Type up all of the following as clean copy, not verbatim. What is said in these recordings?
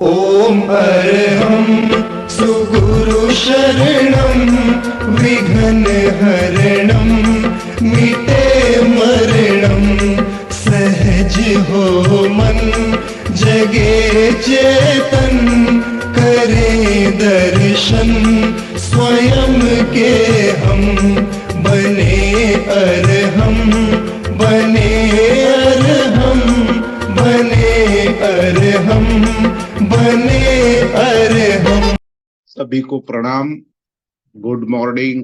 ॐ अर्हं सुगुरु शरणं विघ्नहरणं मिटे मरणं सहज हो मन जगे चेतन करे दर्शन स्वयं के हम बने अर्हम बने अर्हम बने अर्हम बने अर्हम। सभी को प्रणाम, गुड मॉर्निंग।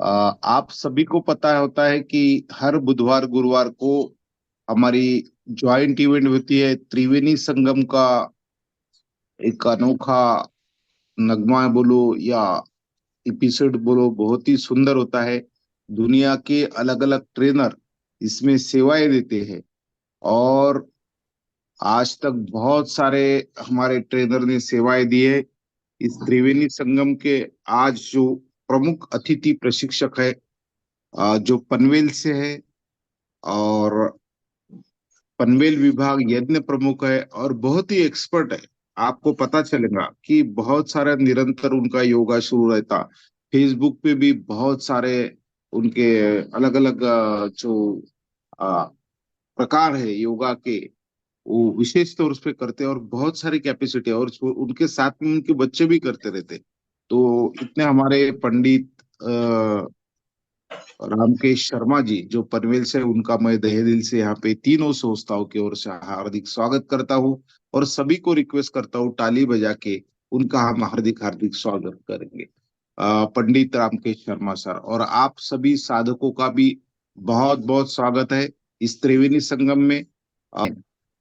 आप सभी को पता होता है कि हर बुधवार गुरुवार को हमारी ज्वाइंट इवेंट होती है। त्रिवेणी संगम का एक अनोखा नगमा बोलो या एपिसोड बोलो, बहुत ही सुंदर होता है। दुनिया के अलग अलग ट्रेनर इसमें सेवाएं देते हैं और आज तक बहुत सारे हमारे ट्रेनर ने सेवाएं दी है। इस त्रिवेणी संगम के आज जो प्रमुख अतिथि प्रशिक्षक है, जो पनवेल से है और पनवेल विभाग यज्ञ प्रमुख है और बहुत ही एक्सपर्ट है। आपको पता चलेगा कि बहुत सारा निरंतर उनका योगा शुरू रहता। फेसबुक पे भी बहुत सारे उनके अलग अलग जो अ, प्रकार है योगा के, वो विशेष तौर पे करते हैं और बहुत सारी कैपेसिटी है और उनके साथ में उनके बच्चे भी करते रहते। तो इतने हमारे पंडित रामकेश शर्मा जी जो पनवेल से, उनका मैं तहे दिल से यहाँ पे तीनों संस्थाओं की ओर से हार्दिक स्वागत करता हूँ और सभी को रिक्वेस्ट करता हूँ ताली बजा के उनका हम हार्दिक हार्दिक स्वागत करेंगे। पंडित रामकेश शर्मा सर और आप सभी साधकों का भी बहुत बहुत स्वागत है इस त्रिवेणी संगम में।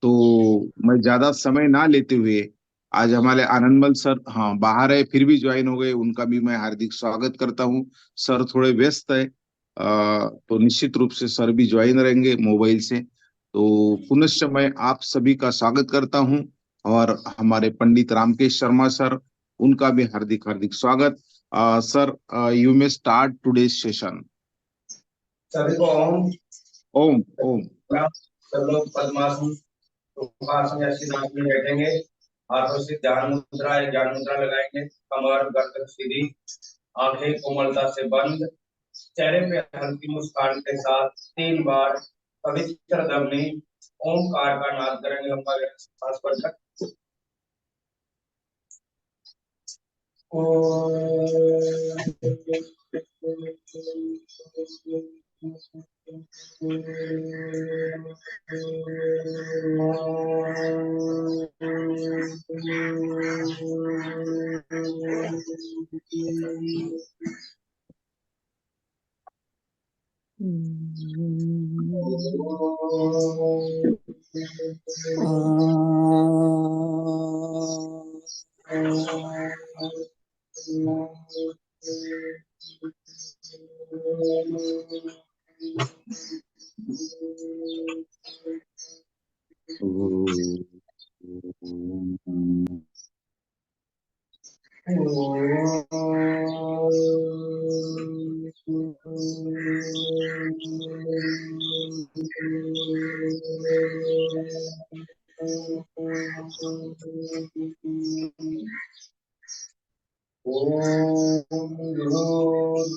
तो मैं ज्यादा समय ना लेते हुए, आज हमारे आनंदमल सर हाँ बाहर है फिर भी ज्वाइन हो गए, उनका भी मैं हार्दिक स्वागत करता हूँ। सर थोड़े व्यस्त है, तो निश्चित रूप से सर भी ज्वाइन रहेंगे मोबाइल से। तो पुनश्च मैं आप सभी का स्वागत करता हूँ और हमारे पंडित रामकेश शर्मा सर, उनका भी हार्दिक हार्दिक स्वागत। Sir, you may start today session. सभी को ओम। ओम ओम। सब लोग पद्मासन उपवासन या सिद्धांत में बैठेंगे। हाथों से ध्यान मुद्रा या ज्ञान मुद्रा लगाएंगे। कमर गर्दन सीधी, आंखें कोमलता से बंद, चेहरे पे हल्की मुस्कान के साथ 3 बार पवित्र ध्वनि ओमकार का नाद करेंगे। लंबा सांस भरकर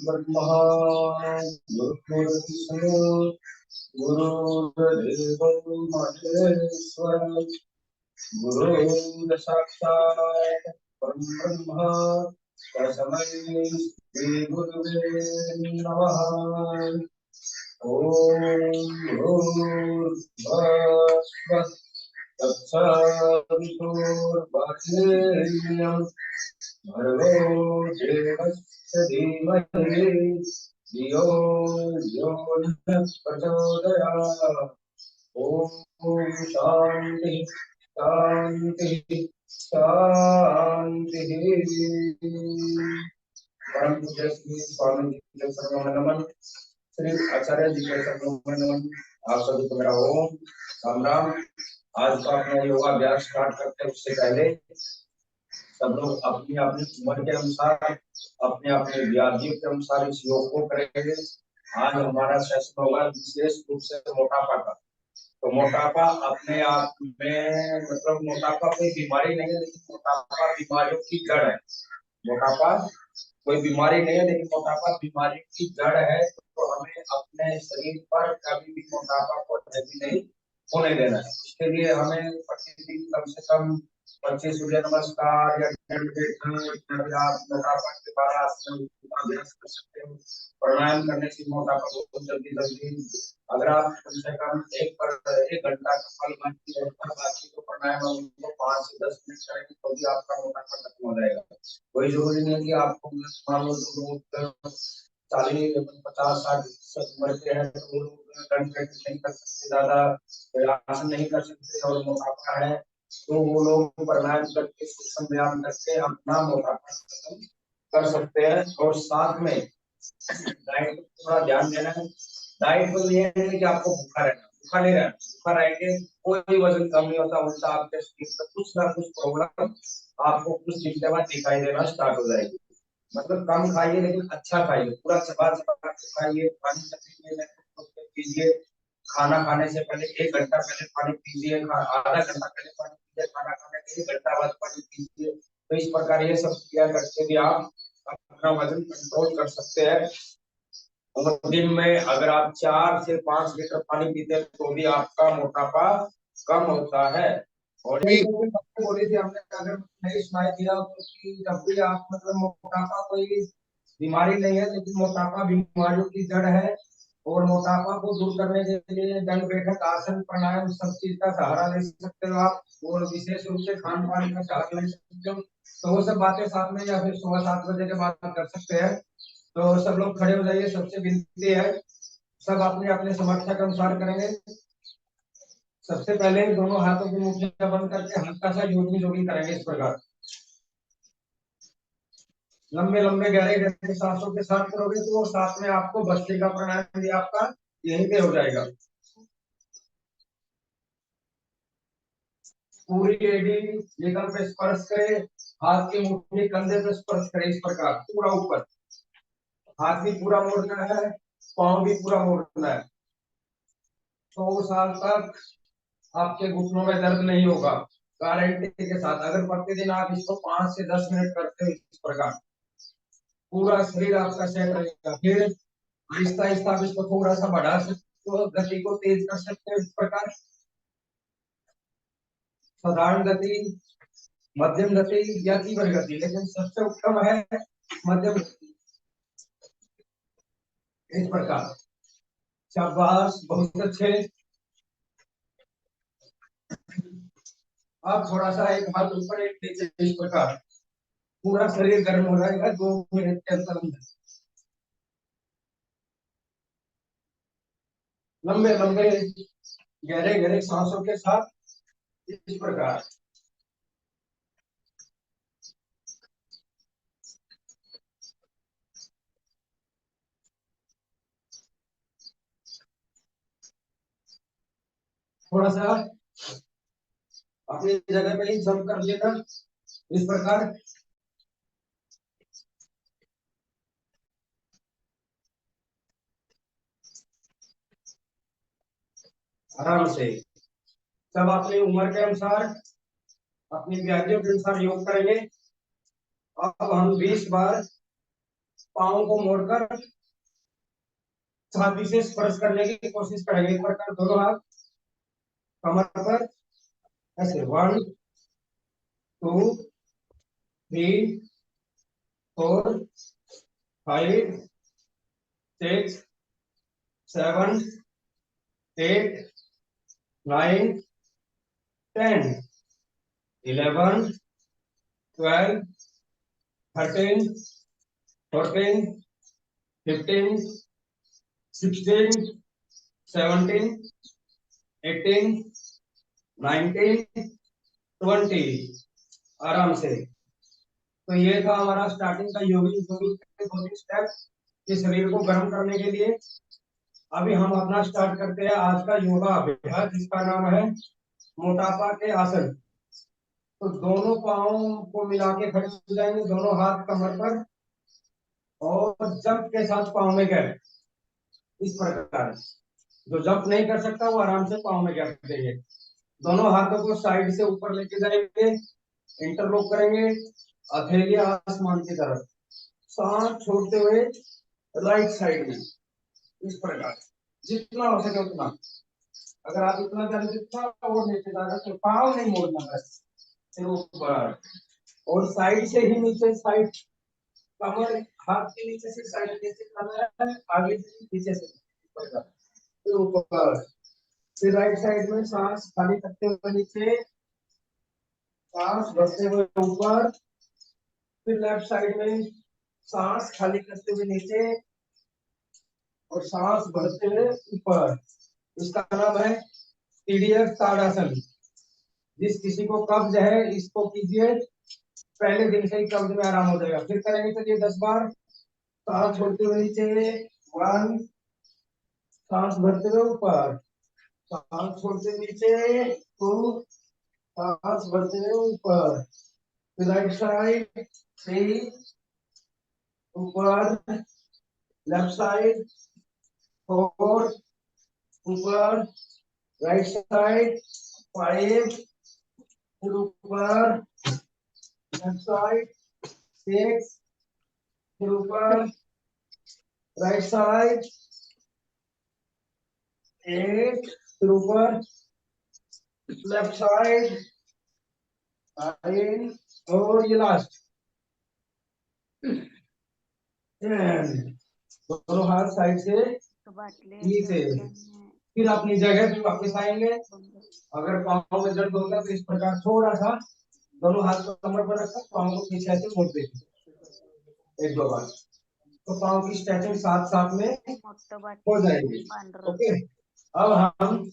ब्रह्मा गुरुर्विष्णु गुरुर्देव महेश्वर गुरु साक्षात् परब्रह्म तस्मै श्री गुरुवे नमः। ओम भूर्भुवः तत्सवितुर्वरेण्यं भर्गो देवस्य धीमहि धियो यो नः प्रचोदयात्। ओम शांति शांति शांति। परम पूज्य श्री स्वामी जी के चरणों में नमन, श्री आचार्य जी के चरणों में नमन। आप सभी को मेरा ओम राम राम। आज का अपना योगा अभ्यास स्टार्ट करते हैं उससे पहले सब लोग अपनी अपनी उम्र के अनुसार, अपने अपने व्याधियों के अनुसार इस योग को करेंगे। आज हमारा सेशन होगा विशेष रूप से मोटापा का। तो मोटापा अपने आप में मतलब मोटापा कोई बीमारी नहीं है, लेकिन मोटापा बीमारियों की जड़ है। मोटापा कोई बीमारी नहीं है, लेकिन मोटापा बीमारी की जड़ है। तो हमें अपने शरीर पर कभी भी मोटापा को हावी नहीं होने देना है। इसके लिए हमें प्रतिदिन कम से कम 25 सूर्य नमस्कार या दंड बैठक या फिर आप मोटापा के बारे में अभ्यास कर सकते हो। प्राणायाम करने से मोटापा बहुत जल्दी जल्दी, अगर आप कम से कम 1 घंटा कपालभाति और बाकी को प्राणायाम को 5 से 10 मिनट करेंगे तो भी आपका मोटापा खत्म हो जाएगा। कोई जरूरी नहीं है कि आपको मान लो तो 40 50 60 उम्र के हैं तो वो लोग दंड बैठक नहीं कर सकते, ज्यादा आसन नहीं कर सकते और मोटापा है, तो वो लोग प्राणायाम करके सूक्ष्म व्यायाम करके अपना मोटापा खत्म कर सकते हैं। और साथ में डाइट को थोड़ा ध्यान देना है। डाइट को ये है कि आपको भूखा रहना, भूखा नहीं रहना। भूखा रहेंगे कोई वजन कम नहीं होता, उल्टा आपके शरीर में कुछ ना कुछ प्रॉब्लम आपको कुछ दिन के बाद दिखाई देना स्टार्ट हो जाएगी। मतलब कम खाइए लेकिन अच्छा खाइए, पूरा चबा चबा के खाइए, पानी पीजिए। खाना खाने से पहले 1 घंटा पहले पानी पीजिए, आधा घंटा पहले पानी पीजिए, खाना खाने के 1 घंटा बाद पानी पीजिए। तो इस प्रकार ये सब क्रिया करके भी आप अपना वजन कंट्रोल कर सकते हैं। और दिन में अगर आप 4 से 5 लीटर पानी पीते हैं तो भी आपका मोटापा कम होता है। और बोली थी हमने, अगर नहीं सुनाई दिया तो कि जब भी आप मतलब मोटापा कोई बीमारी नहीं है, लेकिन मोटापा बीमारियों की जड़ है। और मोटापा को दूर करने के लिए दंड बैठक आसन प्राणायाम सब चीज का सहारा ले सकते हो आप, और विशेष रूप से खान पान का सहारा ले सकते हो। तो वो सब बातें साथ में या फिर सुबह 7 बजे के बाद कर सकते हैं। तो सब लोग खड़े हो जाइए, सबसे विनती है, सब अपने अपने समर्थ के अनुसार करेंगे। सबसे पहले दोनों हाथों की मुट्ठियां बंद करके हल्का सा योगी जोगी करेंगे इस प्रकार। लंबे लंबे गहरे गहरे सांसों के साथ करोगे तो वो साथ में आपको भस्त्रिका प्राणायाम भी आपका यहीं पे हो जाएगा। पूरी एडी निकल पे स्पर्श करे, हाथ की मुट्ठी कंधे पे स्पर्श करे इस प्रकार पूरा ऊपर। हाथ भी पूरा मोड़ना है, पाँव भी पूरा मोड़ना है। 100 साल तक आपके घुटनों में दर्द नहीं होगा गारंटी के साथ, अगर प्रतिदिन आप इसको 5 से 10 मिनट करते हो इस प्रकार। पूरा शरीर आपका सेट रहेगा। फिर आहिस्ता आहिस्ता आप इसको थोड़ा सा बढ़ा सकते हो, गति को तेज कर सकते हो इस प्रकार। साधारण गति, मध्यम गति या तीव्र गति, लेकिन सबसे उत्तम है मध्यम गति इस प्रकार। शाबाश, बहुत अच्छे। आप थोड़ा सा एक हाथ ऊपर एक नीचे इस प्रकार, पूरा शरीर गर्म हो जाएगा 2 मिनट के अंदर। लंबे लंबे गहरे गहरे सांसों के साथ इस प्रकार। थोड़ा सा अपनी जगह पे ही जम कर लेना इस प्रकार। आराम से सब अपनी उम्र के अनुसार, अपनी व्याधियों के अनुसार योग करेंगे। अब हम 20 बार पाँव को मोड़कर छाती से स्पर्श करने की कोशिश करेंगे इस प्रकार। दोनों हाथ कमर पर ऐसे 1 2 3 4 5 6 7 8 9 10 11 12 13 14 15 16 17 18 19 20। आराम से। तो ये था हमारा स्टार्टिंग का योगी स्टेप कि शरीर को गर्म करने के लिए। अभी हम अपना स्टार्ट करते हैं आज का योगा अभ्यास, जिसका नाम है मोटापा के आसन। तो दोनों पाँव को मिला के खड़े हो जाएंगे, दोनों हाथ कमर पर, और जंप के साथ पाँव में गए इस प्रकार। जो जंप नहीं कर सकता वो आराम से पाँव में गैप देंगे। दोनों हाथों को साइड से ऊपर लेके जाएंगे, इंटरलॉक करेंगे, हथेली आसमान की तरफ, सांस छोड़ते हुए राइट साइड में इस प्रकार, जितना हो सके उतना। अगर आप इतना जल्दी जितना और नीचे जा रहे तो पाँव नहीं मोड़ना बस, फिर ऊपर और साइड से ही नीचे, साइड कमर हाथ के नीचे से साइड नीचे करना है, आगे से पीछे से ऊपर, फिर ऊपर, फिर राइट साइड में सांस खाली करते हुए नीचे, सांस भरते हुए ऊपर, फिर लेफ्ट साइड में सांस खाली करते हुए नीचे और सांस भरते हुए ऊपर। इसका नाम है TDS ताड़ासन। जिस किसी को कब्ज है इसको कीजिए, पहले दिन से ही कब्ज में आराम हो जाएगा। फिर करेंगे चलिए 10 बार। सांस छोड़ते हुए नीचे, 1, सांस भरते हुए ऊपर, सांस छोड़ते हुए नीचे, 2, सांस भरते हुए ऊपर, फिर राइट साइड 3, ऊपर, लेफ्ट साइड 4, ऊपर, राइट साइड 5, फिर ऊपर, लेफ्ट साइड 6, फिर ऊपर, राइट साइड 8, फिर ऊपर, लेफ्ट साइड 9, और ये लास्ट 10। दोनों हाथ साइड से नीचे, फिर अपनी जगह पे वापस आएंगे। अगर पाँव में दर्द होगा तो इस प्रकार थोड़ा सा दोनों हाथ को कमर पर रखकर पाँव को पीछे ऐसे मोड़ देंगे 1-2 बार, तो पाँव की स्ट्रेचिंग साथ साथ में हो जाएगी। ओके, अब हम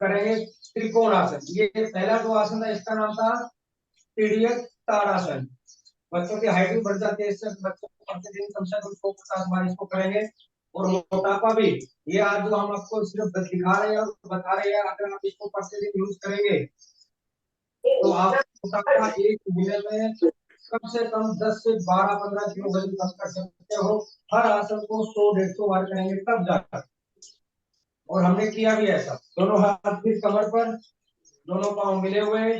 करेंगे त्रिकोण आसन। ये पहला जो आसन था इसका नाम था TDS ताड़ासन। बच्चों की हाइट भी बढ़ जाती है इससे, बच्चों को प्रतिदिन कम से कम 150 बार इसको करेंगे। और मोटापा भी, ये आज जो हम आपको सिर्फ दिखा रहे हैं और बता रहे हैं, अगर आप इसको प्रतिदिन यूज करेंगे तो आप मोटापा एक महीने में कम से कम 10 से 12-15 किलो वजन कम कर सकते हो। हर आसन को 100-150 बार करेंगे तब जाकर। और हमने किया भी ऐसा, दोनों हाथ फिर कमर पर, दोनों पांव मिले हुए,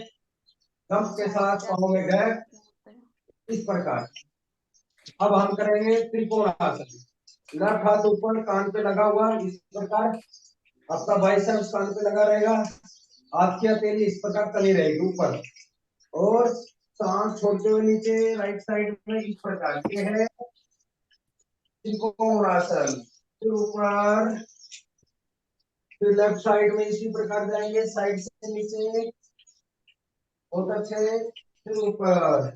दम के साथ पांव में गैप, इस प्रकार। अब हम करेंगे त्रिकोण आसन। लेफ्ट हाथ ऊपर कान पे लगा हुआ इस प्रकार, आपका बाइसेप्स कान पे लगा रहेगा, हाथ की हथेली इस प्रकार तली रहेगी ऊपर, और सांस छोड़ते हुए नीचे राइट साइड में इस प्रकार। ये है त्रिकोण आसन। फिर ऊपर, फिर लेफ्ट साइड में इसी प्रकार जाएंगे, साइड से नीचे, बहुत अच्छे, फिर ऊपर,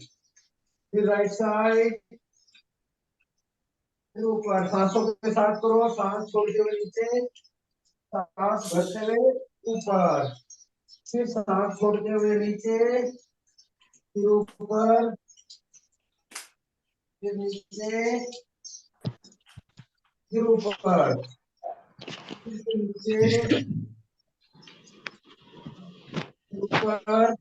फिर राइट साइड, फिर ऊपर। सांसों के साथ करो, सांस छोड़ते हुए नीचे, सांस भरते हुए ऊपर, फिर सांस छोड़ते हुए नीचे, फिर ऊपर, फिर नीचे, फिर ऊपर, फिर नीचे, ऊपर,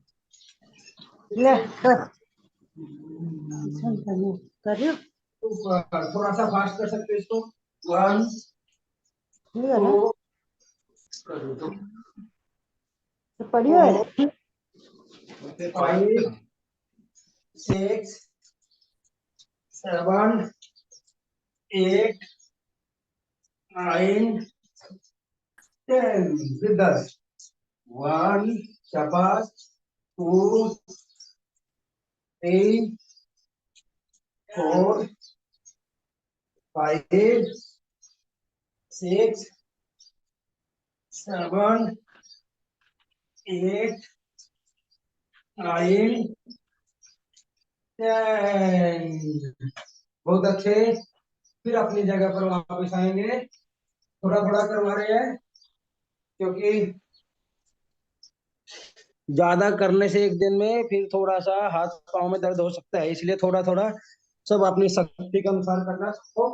ऊपर। थोड़ा सा फास्ट कर सकते हो इसको, 1, 2, 4, 5, 6, 7, 8, 9, 10 with us. 1, शाबाश, 2, 3, 4, 5, 6, 7, 8, 9, 10। बहुत अच्छे। फिर अपनी जगह पर वापस आएंगे। थोड़ा थोड़ा करवा रहे हैं क्योंकि ज्यादा करने से एक दिन में फिर थोड़ा सा हाथ पांव में दर्द हो सकता है, इसलिए थोड़ा थोड़ा सब अपनी शक्ति के अनुसार करना। सबको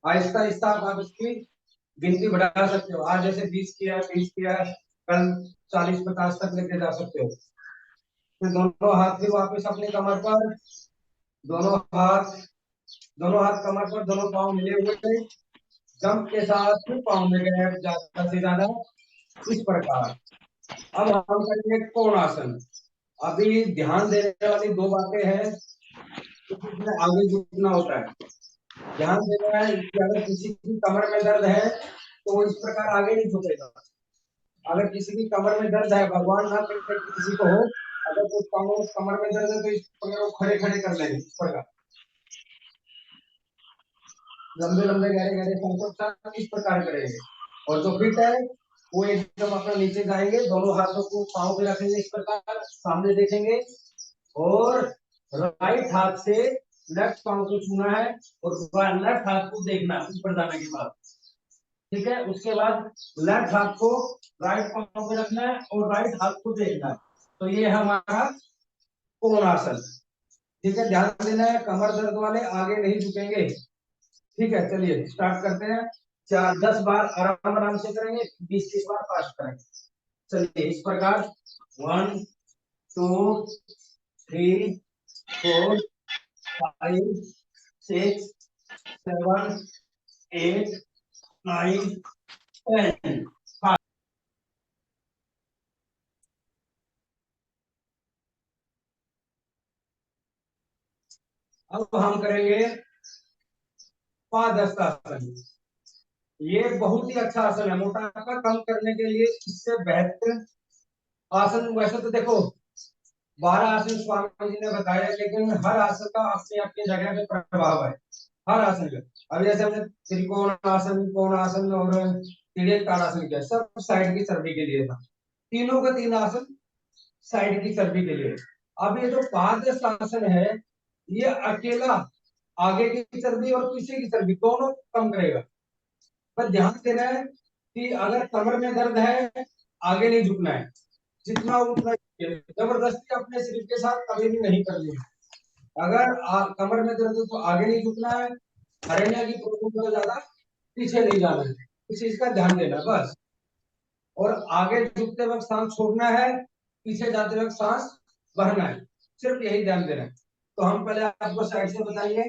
आहिस्ता आहिस्ता आप इसकी गिनती बढ़ा सकते हो। आज जैसे 20 किया, 30 किया, कल 40-50 तक लेके जा सकते हो। फिर दोनों हाथ फिर वापस अपनी कमर पर, दोनों हाथ कमर पर, दोनों पांव मिले हुए, जंप के साथ पाँव में गैप ज्यादा से ज्यादा, इस प्रकार। अब हम करेंगे कोणासन। अभी ध्यान देने वाली दो बातें हैं, इसमें आगे झुकना होता है। ध्यान देना है कि अगर किसी की कमर में दर्द है तो वो इस प्रकार आगे नहीं झुकेगा। अगर किसी की कमर में दर्द है, भगवान ना करे कि किसी को हो, अगर कोई कमर में दर्द है तो इस प्रकार वो खड़े खड़े कर लेंगे, इस प्रकार लंबे लंबे गहरे गहरे सांस इस प्रकार करेंगे। और जो फिट है वो एकदम अपना नीचे जाएंगे, दोनों हाथों को पांव पे रखेंगे, इस प्रकार सामने देखेंगे, और राइट हाथ से लेफ्ट पांव को छूना है और लेफ्ट हाथ को देखना है ऊपर जाने के बाद। ठीक है, उसके बाद लेफ्ट हाथ को राइट पांव पे रखना है और राइट हाथ को देखना है। तो ये हमारा कोणासन। ठीक है, ध्यान देना है, कमर दर्द वाले आगे नहीं झुकेंगे। ठीक है, चलिए स्टार्ट करते हैं। 4-10 बार आराम आराम से करेंगे, 20-30 बार फास्ट करेंगे। चलिए इस प्रकार 1 2 3 4 5 6 7 8 9 10। अब हम करेंगे पादहस्तासन। ये बहुत ही अच्छा आसन है मोटापा कम करने के लिए, इससे बेहतर आसन। वैसे तो देखो 12 आसन स्वामी जी ने बताया, लेकिन हर आसन का अपनी अपनी जगह पे प्रभाव है, हर आसन का। अभी जैसे हमने त्रिकोण आसन, कोण आसन और तिर्यक ताड़ासन किया, सब साइड की चर्बी के लिए था। तीनों का तीन आसन साइड की चर्बी के लिए। अब ये जो पादहस्तासन है, ये अकेला आगे की चर्बी और पीछे की चर्बी दोनों कम करेगा। पर ध्यान देना है कि अगर कमर में दर्द है, आगे नहीं झुकना है, जितना उतना जबरदस्ती अपने शरीर के साथ कभी भी नहीं करनी है। अगर कमर में दर्द है तो आगे नहीं झुकना है, हरेनिया की प्रॉब्लम को ज्यादा पीछे नहीं जाना है, इस चीज का ध्यान देना बस। और आगे झुकते वक्त सांस छोड़ना है, पीछे जाते वक्त सांस भरना है, सिर्फ यही ध्यान देना है। तो हम पहले आपको साइड से बताएंगे।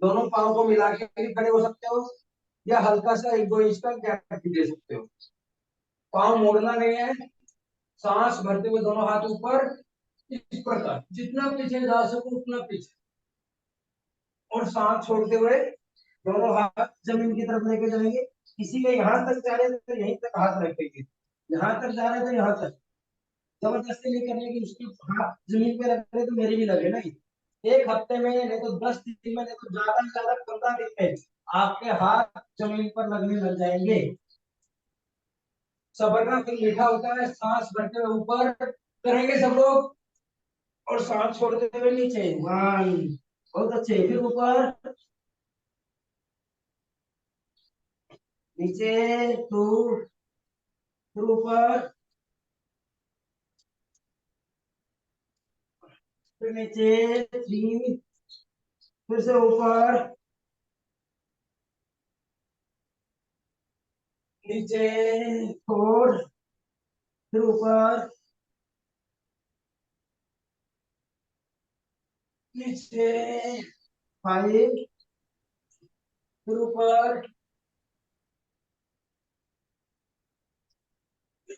दोनों पाँव को मिला के भी खड़े हो सकते हो, या हल्का सा 1-2 इंच का गैप भी दे सकते हो। पाँव मोड़ना नहीं है, सांस भरते हुए दोनों हाथ ऊपर, इस प्रकार जितना पीछे जा सको उतना पीछे, और सांस छोड़ते हुए दोनों हाथ जमीन की तरफ लेके जाएंगे। किसी के यहाँ तक जा रहे हैं तो यहीं तक हाथ रखेंगे, यहाँ तक जा रहे हैं तो यहाँ तक। जबरदस्ती नहीं करने की, उसकी हाथ जमीन पे रख रहे तो मेरी भी लगे नहीं। एक हफ्ते में नहीं तो 10 दिन में, नहीं तो ज्यादा से ज्यादा 15 दिन में आपके हाथ जमीन पर लगने लग जाएंगे। सबर का फल मीठा होता है। सांस भरते हुए ऊपर करेंगे सब लोग, और सांस छोड़ते हुए नीचे। 1, बहुत अच्छे, फिर ऊपर, नीचे 2, फिर ऊपर, फिर नीचे 3, फिर से ऊपर, नीचे 4, फिर ऊपर, नीचे 5, फिर ऊपर,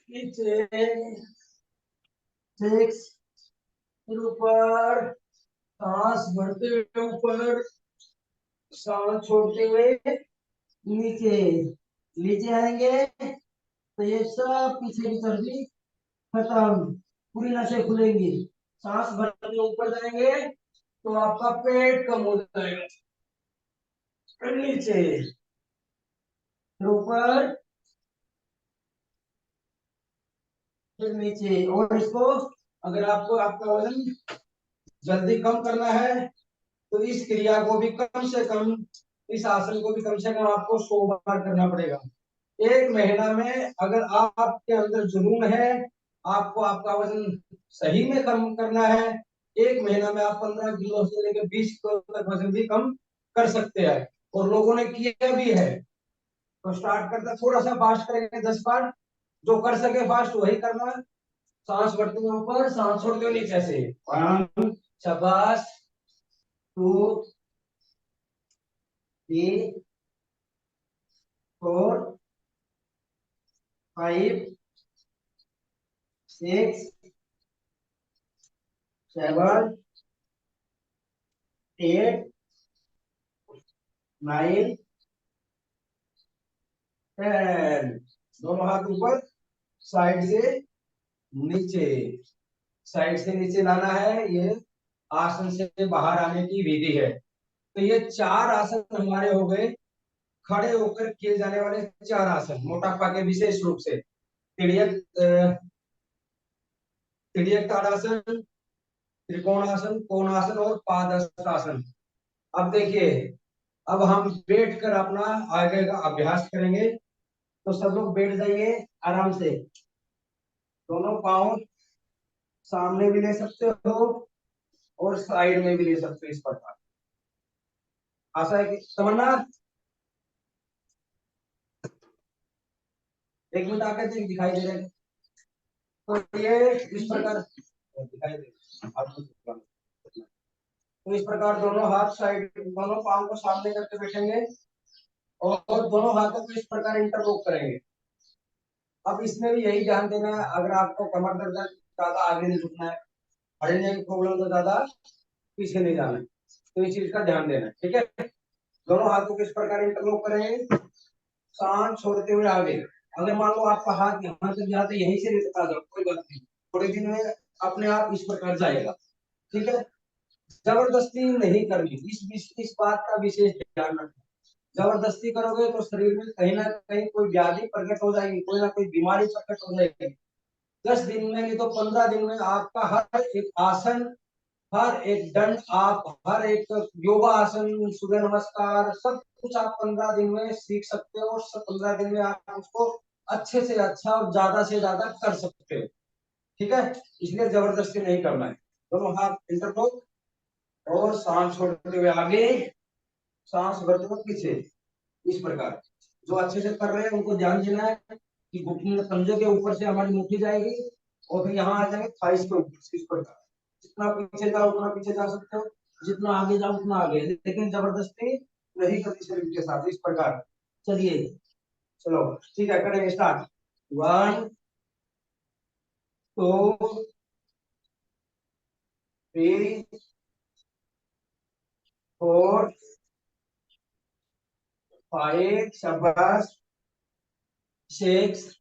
नीचे 6, फिर ऊपर, सांस भरते हुए ऊपर, सांस छोड़ते हुए नीचे। नीचे आएंगे तो ये सब पीछे की चर्बी खत्म, पूरी नसें खुलेंगी। सांस भरते हुए ऊपर जाएंगे तो आपका पेट कम हो जाएगा, फिर नीचे, फिर ऊपर, फिर नीचे। और इसको अगर आपको आपका वजन जल्दी कम करना है तो इस क्रिया को भी कम से कम, इस आसन को भी कम से कम आपको 100 बार करना पड़ेगा। 1 महीना में अगर आपके अंदर जुनून है, आपको आपका वजन सही में कम करना है, 1 महीना में आप 15 किलो से लेकर 20 किलो तक वजन भी कम कर सकते हैं, और लोगों ने किया भी है। तो स्टार्ट करते थोड़ा सा फास्ट करेंगे, 10 बार, जो कर सके फास्ट वही करना। सांस बढ़ते हुए ऊपर, सांस छोड़ते हुए नीचे से। 1, शाबाश, 2, 3, 4 5 6 7 8 9 10। दोनों हाथ ऊपर, साइड से नीचे, साइड से नीचे लाना है। ये आसन से बाहर आने की विधि है। तो ये 4 आसन हमारे हो गए खड़े होकर किए जाने वाले 4 आसन, मोटापा के विशेष रूप से। तिर्यक तिर्यक ताड़ासन, त्रिकोणासन, कोणासन और पादहस्तासन। अब देखिए, अब हम बैठकर अपना आगे का अभ्यास करेंगे। तो सब लोग बैठ जाइए आराम से, दोनों पांव सामने भी ले सकते हो और साइड में भी ले सकते हो, इस प्रकार। आशा है कि तमन्ना एक मिनट आकर दिखाई दे रहे हैं। तो ये इस प्रकार दिखाई दे, तो इस प्रकार दोनों हाथ साइड, दोनों पांव को सामने करके बैठेंगे और दोनों हाथों को इस प्रकार इंटरलॉक करेंगे। अब इसमें भी यही ध्यान देना है, अगर आपको कमर दर्द है ज्यादा आगे नहीं झुकना है, हटने की प्रॉब्लम तो ज्यादा पीछे नहीं जाना है, तो इस चीज का ध्यान देना है। ठीक है, दोनों हाथों को इस प्रकार इंटरलॉक करेंगे, सांस छोड़ते हुए आगे। अगर मान लो आपका हाथ यहाँ तक जाता है, यहीं से लेकर आ जाओ, कोई बात नहीं, थोड़े दिन में अपने आप इस प्रकार जाएगा। ठीक है, जबरदस्ती नहीं करनी, इस बात का विशेष ध्यान रखना। जबरदस्ती करोगे तो शरीर में कहीं ना कहीं कोई व्याधि प्रकट हो जाएगी, कोई ना कोई बीमारी प्रकट हो जाएगी। 10 दिन में नहीं तो 15 दिन में आपका हर एक आसन, हर एक दंड, आप हर एक योगा आसन, सूर्य नमस्कार, सब कुछ आप 15 दिन में सीख सकते हो और 15 दिन में आप उसको अच्छे से अच्छा और ज्यादा से ज्यादा कर सकते हो। ठीक है, इसलिए जबरदस्ती नहीं करना है। दोनों हाथ इंटरलॉक और सांस छोड़ते हुए आगे, सांस भरते हुए पीछे, इस प्रकार। जो अच्छे से कर रहे हैं उनको ध्यान देना है कि घुटने पंजे के ऊपर से हमारी मुट्ठी जाएगी और फिर यहाँ आ जाएंगे थाइस के ऊपर, इस प्रकार। जितना पीछे जाओ उतना पीछे जा सकते हो, जितना आगे जाओ उतना आगे, लेकिन जबरदस्ती नहीं करनी शरीर के साथ, इस प्रकार। चलिए, चलो ठीक है, करेंगे स्टार्ट। 1 2 3 4 5 शाबाश 6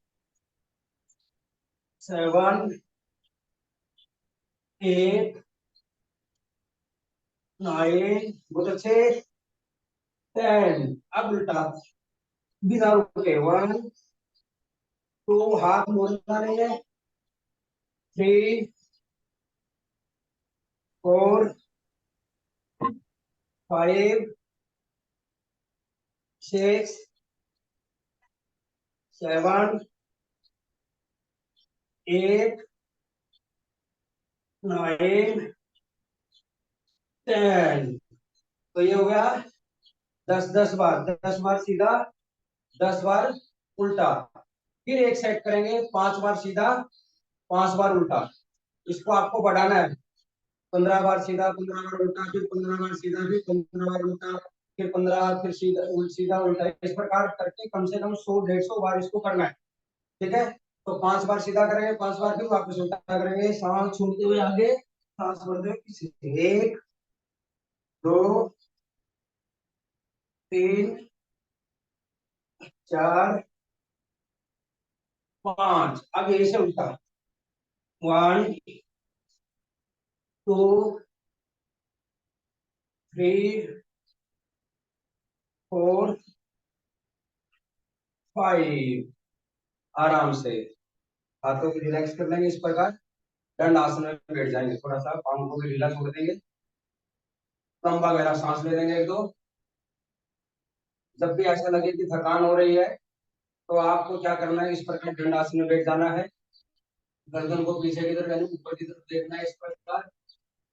7 8 9 बहुत अच्छे 10। अब उल्टा बिना रुके, 1 2 हाथ मोड़ना नहीं है, 3 4 5 6 7 8 9 10। तो ये हो गया 10 बार, 10 बार सीधा, 10 बार उल्टा। फिर एक सेट करेंगे 5 बार सीधा, 5 बार उल्टा। इसको आपको बढ़ाना है, 15 बार सीधा, 15 बार उल्टा, फिर 15 बार सीधा, फिर 15 बार उल्टा, फिर 15, फिर सीधा उल्टा। इस प्रकार करके कम से कम 100-150 बार इसको करना है। ठीक है, तो 5 बार सीधा करेंगे, 5 बार फिर वापस उल्टा करेंगे, सांस छोड़ते हुए आगे, सांस भरते हुए पीछे। 1 2 3 4 5। अब यही से उल्टा, 1 2 3 4 5। आराम से हाथों को रिलैक्स कर लेंगे, इस प्रकार दंड आसन में बैठ जाएंगे। थोड़ा सा पाँव को भी ढीला छोड़ देंगे, लंबा गहरा सांस ले लेंगे 1-2। जब भी ऐसा लगे कि थकान हो रही है तो आपको क्या करना है, इस प्रकार दंड आसन में बैठ जाना है, गर्दन को पीछे की तरफ यानी ऊपर की तरफ देखना है, इस प्रकार।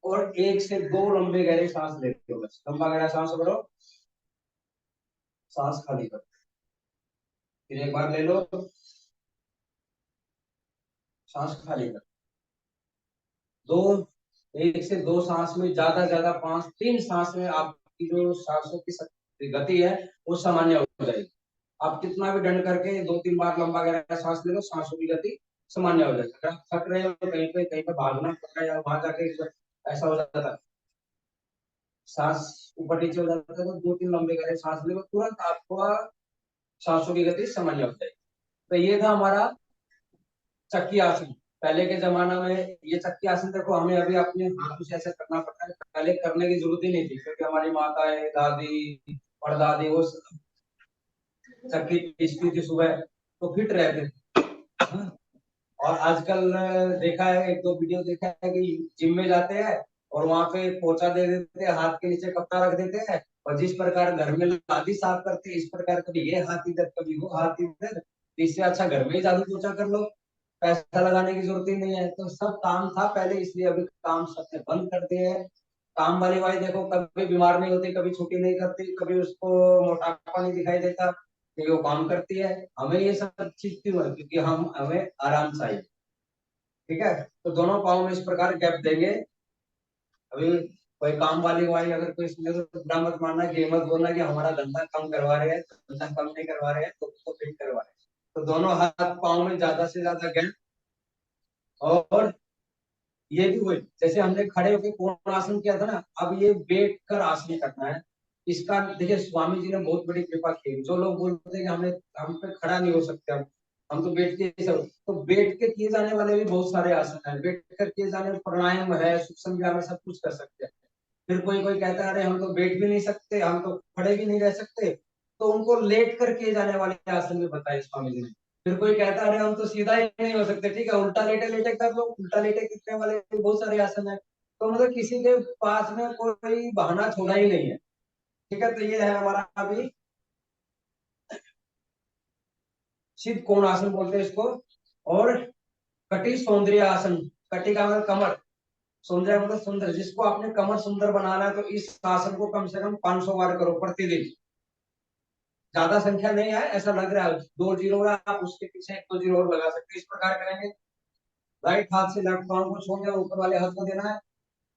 और 1 से 2 लंबे गहरे सांस लेते हो, बस लंबा गहरा सांस भरो, सांस खाली करो, फिर एक बार ले लो, सांस खाली करो। 1 से 2 सांस में, ज्यादा 3 सांस में आपकी जो सांसों की गति है वो सामान्य हो जाएगी। आप कितना भी दंड करके 2-3 बार लंबा गहरा सांस ले लो, सांसों की गति सामान्य हो जाएगी। अगर आप थक रहे हो कहीं पे भागना पड़ रहा है या वहां जाके ऐसा हो जाता है, सांस ऊपर नीचे हो जाता है, तो 2-3 लंबे गहरे सांस ले लो, तुरंत आपको सांसों की गति सामान्य हो जाएगी। तो ये था हमारा चक्की आसन। पहले के जमाना में ये चक्की आसन देखो हमें अभी अपने हाथों से ऐसे करना पड़ता है, पहले करने की जरूरत ही नहीं थी, क्योंकि हमारी माताएं, दादी, परदादी वो चक्की पीसती थी सुबह, तो फिट रहते थे। और आजकल देखा है, 1-2 वीडियो देखा है कि जिम में जाते हैं और वहां पे पोछा दे देते हैं, हाथ के नीचे कपड़ा रख देते हैं, और जिस प्रकार घर में लादी साफ करते हैं इस प्रकार कभी ये हाथ इधर कभी वो हाथ इधर, इससे अच्छा घर में ही जादू पोछा कर लो, पैसा लगाने की जरूरत ही नहीं है। तो सब काम था पहले, इसलिए अभी काम सबने बंद कर दिए है। काम वाली भाई देखो कभी बीमार नहीं होती, कभी छुट्टी नहीं करती, कभी उसको मोटापा नहीं दिखाई देता, क्योंकि वो काम करती है। हमें ये सब चीज क्यों है? क्योंकि हम हमें आराम चाहिए। ठीक है, तो दोनों पाँव में इस प्रकार गैप देंगे। अभी कोई काम वाली भाई अगर कोई इसमें तो बुरा मत मानना, कि मत बोलना कि हमारा धंधा कम करवा रहे हैं, धंधा कम नहीं करवा रहे हैं, तो उसको फिट करवा रहे हैं। तो दोनों हाथ पाँव में ज्यादा से ज्यादा गैप। और ये भी हुए जैसे हमने खड़े होकर कोण आसन किया था ना, अब ये बैठ कर आसन करना है। इसका देखिए स्वामी जी ने बहुत बड़ी कृपा की। जो लोग बोलते हैं कि हम पे खड़ा नहीं हो सकते, हम तो बैठ के ही सब, तो बैठ के किए जाने वाले भी बहुत सारे आसन है, बैठ कर किए जाने वाले प्राणायाम है, सूक्ष्म व्यायाम है, सब कुछ कर सकते हैं। फिर कोई कोई कहता है अरे हम तो बैठ भी नहीं सकते, हम तो खड़े भी नहीं रह सकते, तो उनको लेट कर किए जाने वाले आसन भी बताए स्वामी जी ने। फिर कोई कहता है अरे हम तो सीधा ही नहीं हो सकते, ठीक है उल्टा लेटे लेटे कर लो, उल्टा लेटे कितने वाले बहुत सारे आसन है। तो मतलब किसी के पास में कोई बहाना छोड़ा ही नहीं है। ठीक है, तो ये है हमारा अभी सिद्ध कोण आसन बोलते हैं इसको। और कटी सौंदर्य आसन, कटी का मतलब कमर, सौंदर्य मतलब सुंदर, जिसको आपने कमर सुंदर बनाना है तो इस आसन को कम से कम 500 बार करो प्रतिदिन। ज्यादा संख्या नहीं है, ऐसा लग रहा है 2 जीरो है, आप उसके पीछे 1-2 जीरो और लगा सकते हैं। इस प्रकार करेंगे, राइट हाथ से लेफ्ट पाँव को छोड़ना, ऊपर वाले हाथ को देना है,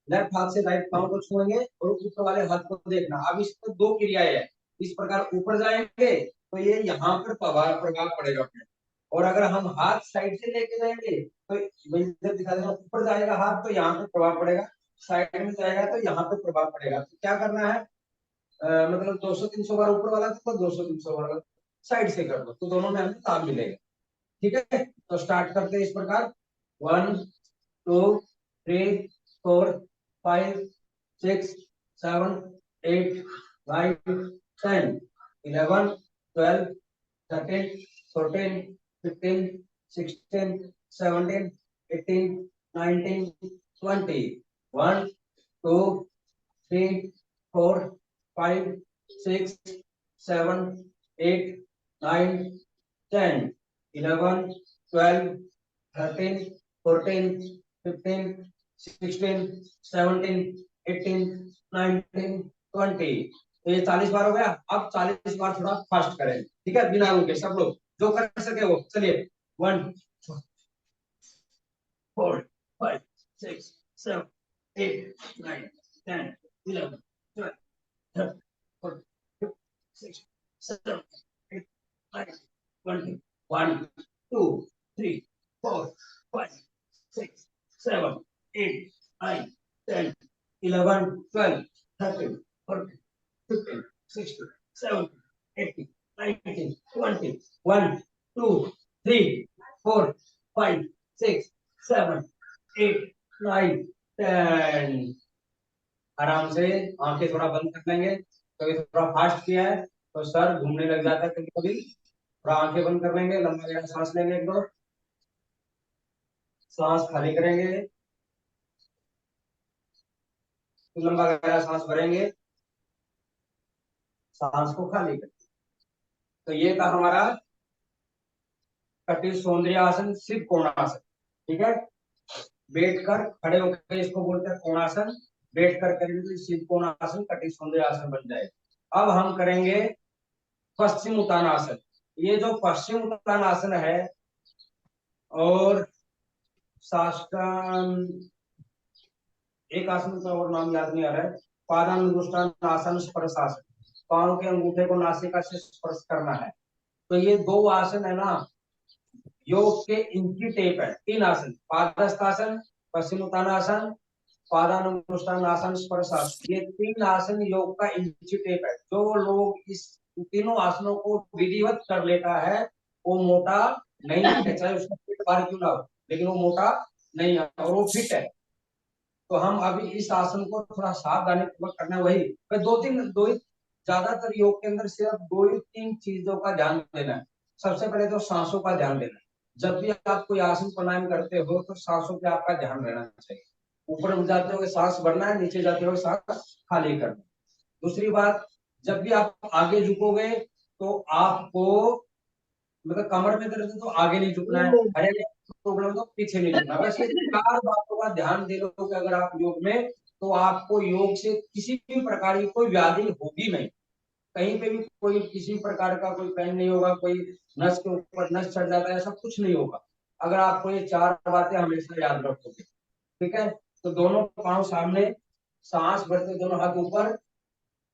लेफ्ट हाथ से राइट पाँव को छुएंगे और ऊपर वाले हाथ को देखना। अब इसमें 2 क्रियाएं है, इस प्रकार ऊपर जाएंगे तो ये यहाँ पर प्रभाव पड़ेगा अपने, और अगर हम हाथ साइड से लेके जाएंगे तो इधर दिखा देना, ऊपर जाएगा हाथ तो यहाँ पे प्रभाव पड़ेगा, साइड में जाएगा तो यहाँ पे प्रभाव पड़ेगा। तो क्या करना है, मतलब 200-300 बार ऊपर वाला तो 200-300 बार साइड से कर दो, तो दोनों में हमें ताल मिलेगा। ठीक है, तो स्टार्ट करते हैं इस प्रकार, 1 2 3 4 5 6 7 8 9 10 11 12 13 14 15 16 17 18 19 20 1 2 3 4 5 6 7 8 9 10 11 12 13 14 15 16 17 18 19 20। तो ये 40 बार हो गया। अब 40 बार थोड़ा फास्ट करें, ठीक है, बिना रुके सब लोग जो कर सके वो। चलिए 1 4 5 6 7 8 9 10 11 12 13 14 15 16 17 18 19 20 1 2 3 4 5 6 7 8 9 10 11 12 13 14 15 16 17 18 19 20 1 2 3 4 5 6 7 8 9 10। आराम से आंखें थोड़ा बंद कर लेंगे। कभी थोड़ा फास्ट किया है तो सर घूमने लग जाता है कभी कभी, थोड़ा आंखें बंद कर लेंगे, लंबा गहरा सांस लेंगे, 1-2 सांस खाली करेंगे, फिर लंबा गहरा सांस भरेंगे, सांस को खाली करेंगे। तो ये था हमारा कटी सौंदर्य आसन, सिद्ध कोणासन। ठीक है, बैठकर खड़े होकर इसको बोलते हैं कोणासन, बैठकर करेंगे तो सिद्ध कोणासन कटी सौंदर्य आसन बन जाएगा। अब हम करेंगे पश्चिम उत्तानासन। ये जो पश्चिम उत्तानासन है और साष्टांग, एक आसन का और नाम याद नहीं आ रहा है, पादानुष्ठान आसन, स्पर्श आसन, पांव के अंगूठे को नासिका से स्पर्श करना है। तो ये 2 आसन है ना, योग के इनकी टेप है। 3 आसन, पादहस्तासन, पश्चिमोत्तानासन, पादानुष्ठान आसन, स्पर्शासन, ये 3 आसन योग का इंची टेप है। जो लोग इस तीनों आसनों को विधिवत कर लेता है वो मोटा नहीं है, चाहे उसका पेट भारी क्यों ना हो, लेकिन वो मोटा नहीं है और वो फिट है। तो हम अभी इस आसन को थोड़ा सावधानी पूर्वक करना है। वही दो ही ज्यादातर योग के अंदर सिर्फ 2 ही 3 चीजों का ध्यान देना है। सबसे पहले तो सांसों का ध्यान देना है। जब भी आप कोई आसन प्राणायाम करते हो तो सांसों पे आपका ध्यान रहना चाहिए। ऊपर जाते हुए सांस भरना है, नीचे जाते हुए सांस खाली करना है। दूसरी बात, जब भी आप आगे झुकोगे तो आपको मतलब कमर में दर्द है तो आगे नहीं झुकना है, अरे प्रॉब्लम तो पीछे नहीं झुकना। बस ये 4 बातों का ध्यान दे लोगे अगर आप योग में, तो आपको योग से किसी भी प्रकार की कोई व्याधि होगी नहीं। कहीं पे भी कोई किसी प्रकार का कोई पेन नहीं होगा, कोई नस के ऊपर नस चढ़ जाता है, ऐसा कुछ नहीं होगा अगर आपको ये 4 बातें हमेशा याद रखोगे। ठीक है, तो दोनों पांव सामने, सांस भरते दोनों हाथ ऊपर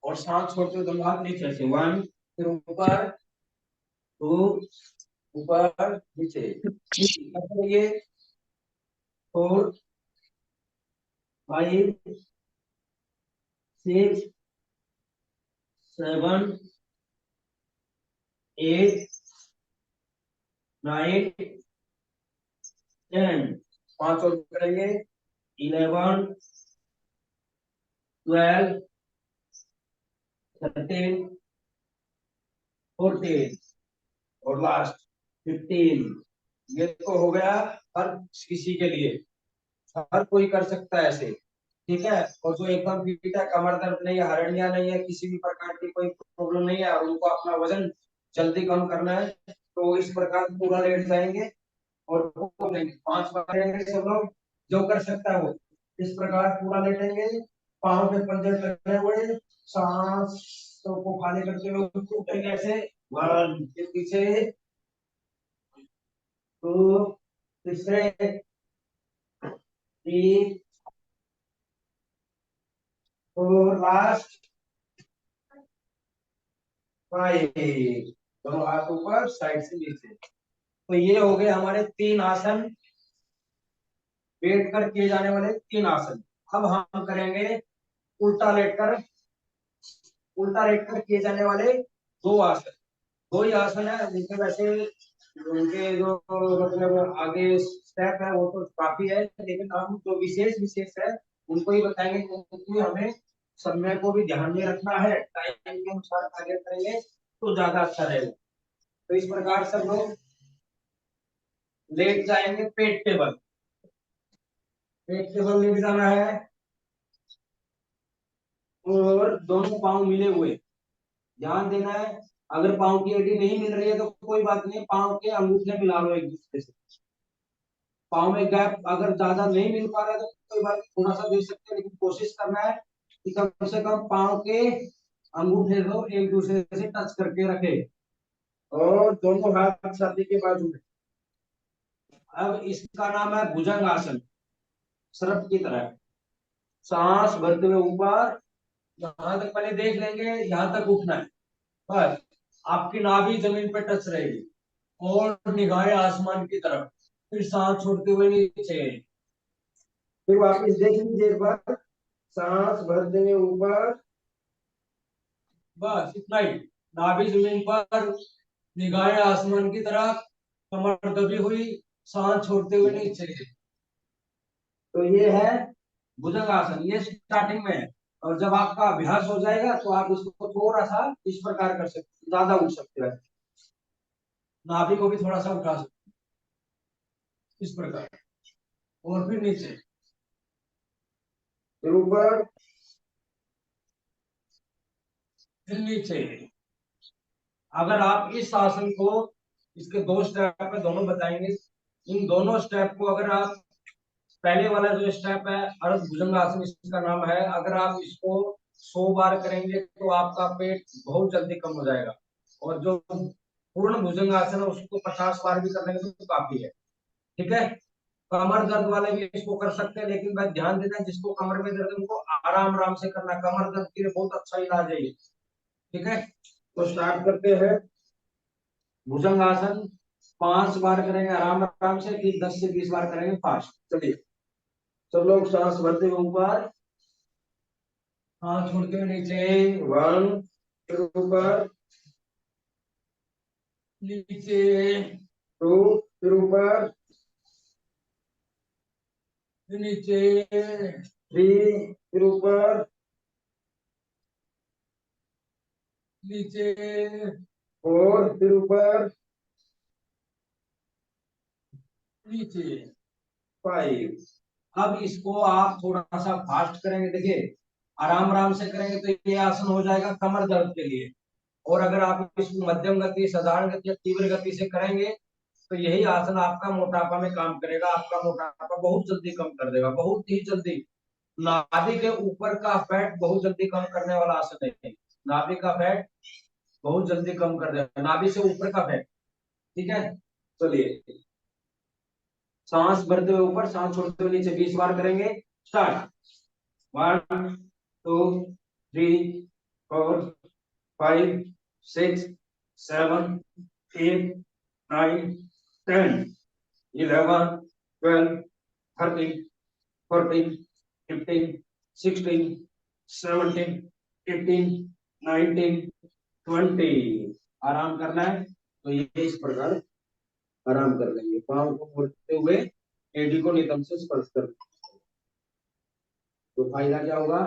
और सांस छोड़ते हुए दोनों हाथ नीचे से। 1, फिर ऊपर, 2, ऊपर नीचे, 4, 5, 6, 7, 8, 9, 10, 5 और करेंगे, 11, 12, 13, 14 और लास्ट 15। ये तो हो गया हर किसी के लिए, हर कोई कर सकता है ऐसे। ठीक है, और जो एकदम फिट है, कमर दर्द नहीं है, हर्निया नहीं है, किसी भी प्रकार की कोई प्रॉब्लम नहीं है और उनको अपना वजन जल्दी कम करना है, तो इस प्रकार पूरा लेट जाएंगे और 5 बार करेंगे। सब लोग जो कर सकता है वो इस प्रकार पूरा लेटेंगे, पाँव पे पंजे लगे हुए, सांस को खाली करते हुए उठेंगे ऐसे। 1, के पीछे 2, तीसरे 3, 4, लास्ट 5। दोनों हाथ ऊपर, साइड से नीचे। तो ये हो गए हमारे 3 आसन, बैठ कर किए जाने वाले 3 आसन। अब हम करेंगे उल्टा लेटकर, उल्टा लेटकर किए जाने वाले 2 आसन। 2 ही आसन है, उनके वैसे उनके जो मतलब आगे स्टेप है वो तो काफी है, लेकिन हम जो विशेष विशेष है उनको ही बताएंगे, क्योंकि हमें समय को भी ध्यान में रखना है। टाइम के अनुसार कार्य करेंगे तो ज्यादा अच्छा रहेगा। तो इस प्रकार सब लोग लेट जाएंगे, पेट टेबल, पेट टेबल लेट जाना है और दोनों पांव मिले हुए। ध्यान देना है, अगर पांव की एड़ी नहीं मिल रही है तो कोई बात नहीं, पांव के अंगूठे मिला लो एक दूसरे से। पांव में गैप अगर ज्यादा नहीं मिल पा रहा है तो कोई बात, थोड़ा सा दे सकते हैं, लेकिन कोशिश करना है कि कम से कम पांव के अंगूठे को एक दूसरे से टच करके रखे और दोनों हाथ छाती के बाजू में। अब इसका नाम है भुजंग आसन, सर्प की तरह। सांस भरते हुए ऊपर, यहां तक पहले देख लेंगे, यहां तक उठना है बस। आपकी नाभि जमीन पर टच रहेगी और निगाहें आसमान की तरफ, फिर सांस छोड़ते हुए नीचे, फिर वापस देख लीजिए एक बार, सांस भरते हुए ऊपर, बस इतना ही। नाभि जमीन पर, निगाहें आसमान की तरफ, कमर दबी हुई, सांस छोड़ते हुए नीचे। तो ये है भुजंग आसन, ये स्टार्टिंग में है। और जब आपका अभ्यास हो जाएगा तो आप इसको थोड़ा सा इस प्रकार कर सकते हैं, ज्यादा उठ सकते हैं, नाभि को भी थोड़ा सा उठा सकते हैं इस प्रकार, और फिर नीचे, फिर ऊपर, फिर नीचे। अगर आप इस आसन को, इसके 2 स्टेप है, दोनों बताएंगे, इन दोनों स्टेप को अगर आप, पहले वाला जो स्टेप है अर्ध भुजंग आसन इसका नाम है, अगर आप इसको 100 बार करेंगे तो आपका पेट बहुत जल्दी कम हो जाएगा। और जो पूर्ण भुजंग आसन है उसको 50 बार भी करने तो काफी है। ठीक है, कमर दर्द वाले भी इसको कर सकते हैं, लेकिन भाई ध्यान देना, जिसको कमर में दर्द है उनको आराम आराम से करना, कमर दर्द के लिए बहुत अच्छा इलाज है ये। ठीक है, तो स्टार्ट करते हैं। भुजंगासन 5 बार करेंगे आराम आराम से, फिर 10 से 20 बार करेंगे फास्ट। चलिए सब लोग सांस भरते हुए ऊपर, हाथ छोड़ते हुए नीचे, 1, फिर ऊपर, नीचे, 2, फिर ऊपर, फिर नीचे, 3, फिर ऊपर, नीचे, 4, फिर ऊपर, नीचे, 5। अब इसको आप थोड़ा सा फास्ट करेंगे, देखिए आराम आराम से करेंगे तो ये आसन हो जाएगा कमर दर्द के लिए। और अगर आप इसको मध्यम गति, साधारण गति या तीव्र गति से करेंगे तो यही आसन आपका मोटापा में काम करेगा, आपका मोटापा बहुत जल्दी कम कर देगा, बहुत ही जल्दी। नाभि के ऊपर का फैट बहुत जल्दी कम करने वाला आसन है। नाभि का फैट बहुत जल्दी कम कर देगा, नाभि से ऊपर का फैट। ठीक है, चलिए सांस भरते हुए ऊपर, सांस छोड़ते हुए नीचे 20 बार करेंगे। स्टार्ट। 1, 2, 3, 4, 5, 6, 7, 8, 9, 10, 11, 12, 13, 14, 15, 16, 17, 18, 19, 20। आराम करना है तो ये इस प्रकार आराम कर लेंगे, पांव को मोड़ते हुए एडी को नितंब से स्पर्श कर। तो फायदा क्या होगा,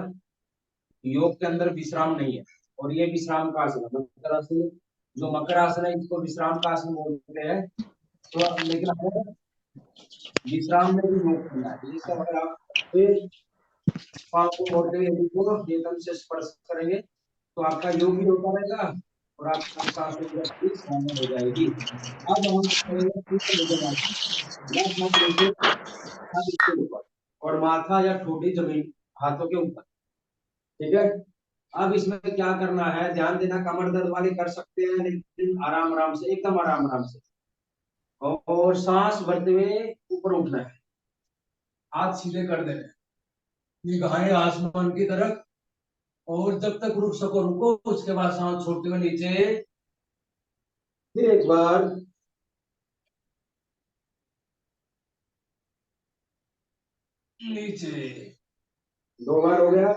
योग के अंदर विश्राम नहीं है, और ये विश्राम का आसन है। मकर आसन, जो मकर आसन है इसको विश्राम का आसन बोलते हैं। तो लेकिन हमें विश्राम में भी योग करना है, जिसका अगर आप पांव को मोड़ते हुए एडी को नितंब से स्पर्श करेंगे तो आपका योग भी होता रहेगा और आपकी सांसों की गति सामान्य हो जाएगी। अब हम करेंगे इसके ऊपर और माथा या ठोड़ी जमीन, हाथों के ऊपर। ठीक है, अब इसमें क्या करना है, ध्यान देना, कमर दर्द वाले कर सकते हैं लेकिन आराम आराम से, एकदम आराम आराम से। और सांस भरते हुए ऊपर उठना है, हाथ सीधे कर देना है, निगाहें आसमान की तरफ, और जब तक रुक सको रुको, उसके बाद सांस छोड़ते हुए नीचे, फिर एक बार, नीचे, 2 बार हो गया।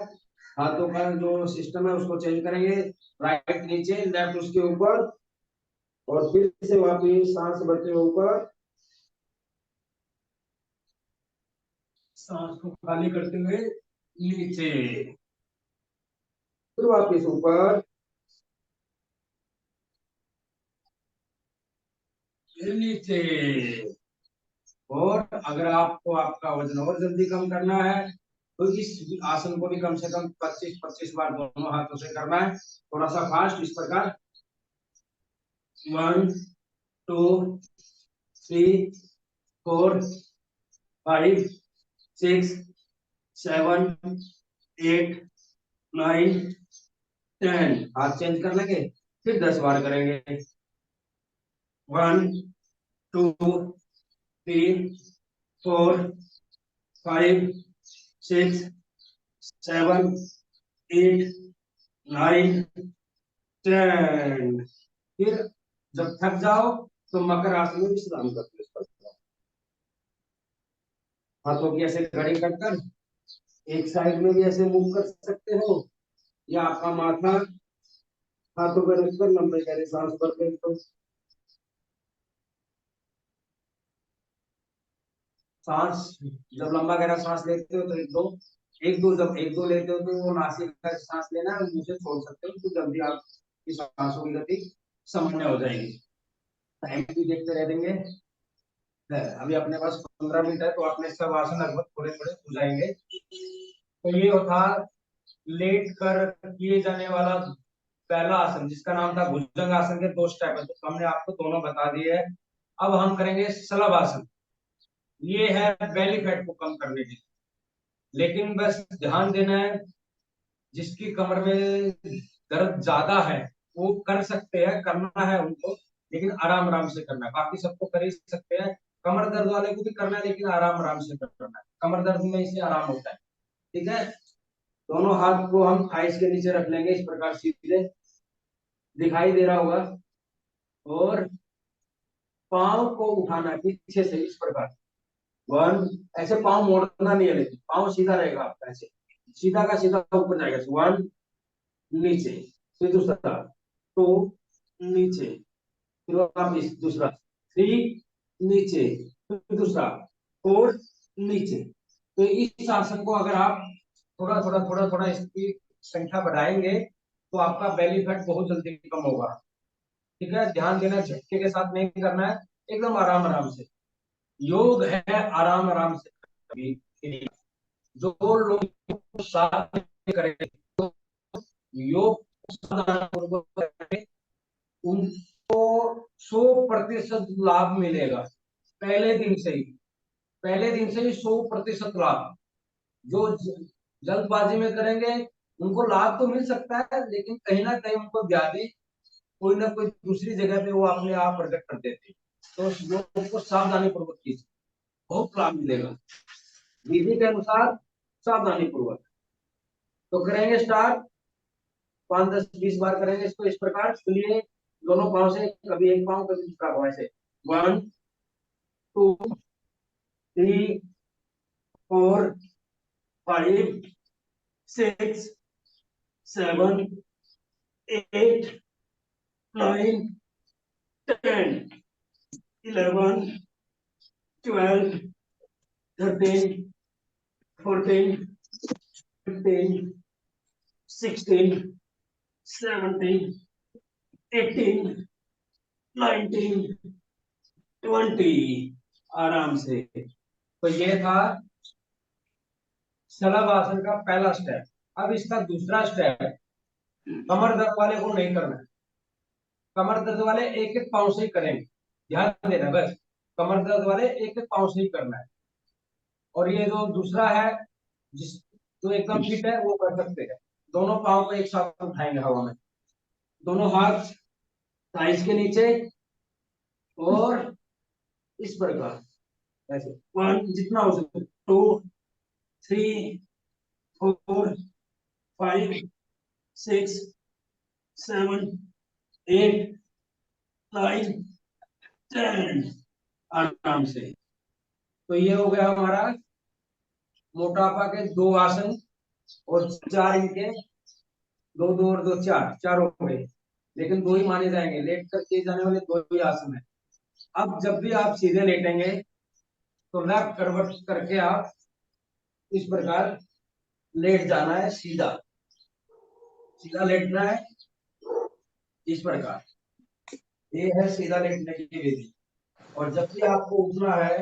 हाथों का जो सिस्टम है उसको चेंज करेंगे, राइट नीचे, लेफ्ट उसके ऊपर, और फिर से वापिस सांस भरते हुए ऊपर, सांस को खाली करते हुए नीचे, फिर वापिस ऊपर, फिर नीचे। और अगर आपको आपका वजन और जल्दी कम करना है तो इस आसन को भी कम से कम 25-25 बार दोनों हाथों से करना है, थोड़ा सा फास्ट, इस प्रकार। 1, 2, 3, 4, 5, 6, 7, 8, 9, 10। हाथ चेंज कर लेंगे, फिर 10 बार करेंगे। 1, 2, 3, 4, 5, 6, 7, 8, 9, 10। फिर जब थक जाओ तो मकर आसन में विश्राम करते हो। हाथों की ऐसे घड़ी करकर एक साइड में भी ऐसे मूव कर सकते हो, या आपका माथा हाथों पर रखकर लंबे गहरे सांस भरते हो। सांस जब लंबा गहरा सांस लेते हो तो जब एक दो लेते हो तो वो नासिक का सांस लेना है, मुंह से छोड़ सकते हो, तो जल्दी आपकी सांसों की गति सामान्य हो जाएगी। टाइम भी देखते रह देंगे है, अभी अपने पास 15 मिनट है, तो आपने सब आसन लगभग थोड़े थोड़े हो जाएंगे। तो ये था लेट कर किए जाने वाला पहला आसन, जिसका नाम था भुजंग आसन के 2 स्टेप है, तो हमने आपको दोनों बता दिए हैं। अब हम करेंगे शलभ आसन। ये है बेली फैट को कम करने के लिए, लेकिन बस ध्यान देना है, जिसकी कमर में दर्द ज्यादा है वो कर सकते हैं, करना है उनको, लेकिन आराम आराम से करना है। बाकी सबको कर ही सकते हैं, कमर दर्द वाले को भी करना है लेकिन आराम आराम से करना है, कमर दर्द में इससे आराम होता है। ठीक है, दोनों हाथ को हम थाइस के नीचे रख लेंगे, इस प्रकार सीधे दिखाई दे रहा होगा। और पाँव को उठाना है पीछे से इस प्रकार। 1, ऐसे पाँव मोड़ना नहीं है, लेकिन पाँव सीधा रहेगा आपका, ऐसे सीधा का सीधा ऊपर जाएगा। 1 नीचे, फिर दूसरा 2 नीचे, फिर वापस दूसरा 3 नीचे, फिर दूसरा 4 नीचे। तो इस आसन को अगर आप थोड़ा थोड़ा इसकी संख्या बढ़ाएंगे तो आपका बेली फैट बहुत जल्दी कम होगा। ठीक है, ध्यान देना, झटके के साथ नहीं करना है, एकदम आराम आराम से। योग है आराम आराम से। जो लोग साथ करेंगे तो योग करें, उनको 100% लाभ मिलेगा पहले दिन से ही। पहले दिन से ही 100% लाभ। जो जल्दबाजी में करेंगे उनको लाभ तो मिल सकता है, लेकिन कहीं ना कहीं उनको व्याधि कोई ना कोई दूसरी जगह पे वो अपने आप प्रकट कर देते। तो योग को सावधानी पूर्वक कीजिए, बहुत लाभ मिलेगा विधि के अनुसार, सावधानी पूर्वक। तो करेंगे स्टार्ट, 5, 10, 20 बार करेंगे इसको इस प्रकार। चलिए, दोनों पाँव से, कभी एक पाँव कभी दूसरा पाँव, ऐसे 1 2 3 4 5 6 7 8 9 10 11 12 13 14 15 16 17 18 19 20। आराम से। तो ये था शलभ आसन का पहला स्टेप। अब इसका दूसरा स्टेप, कमर दर्द वाले को नहीं करना है। कमर दर्द वाले एक एक पाँव से ही करेंगे, ध्यान देना बस। कमर दर्द वाले एक एक पाँव से ही करना है। और ये जो दूसरा है, जिस जो एकदम फिट है वो कर सकते हैं। दोनों पाँव को एक साथ उठाएंगे हवा में, दोनों हाथ साइज के नीचे, और इस प्रकार ऐसे 1, जितना हो सके 2 3 4 5 6 7 8 9 10। आराम से। तो ये हो गया हमारा मोटापा के 2 आसन, और 4 इनके, 2 2 और 2 4 हो गए, लेकिन 2 ही माने जाएंगे। लेट कर किए जाने वाले 2 ही आसन है। अब जब भी आप सीधे लेटेंगे तो लेफ्ट करवट करके आप इस प्रकार लेट जाना है, सीधा सीधा लेटना है इस प्रकार। ये है सीधा लेटने की विधि। और जब भी आपको उठना है,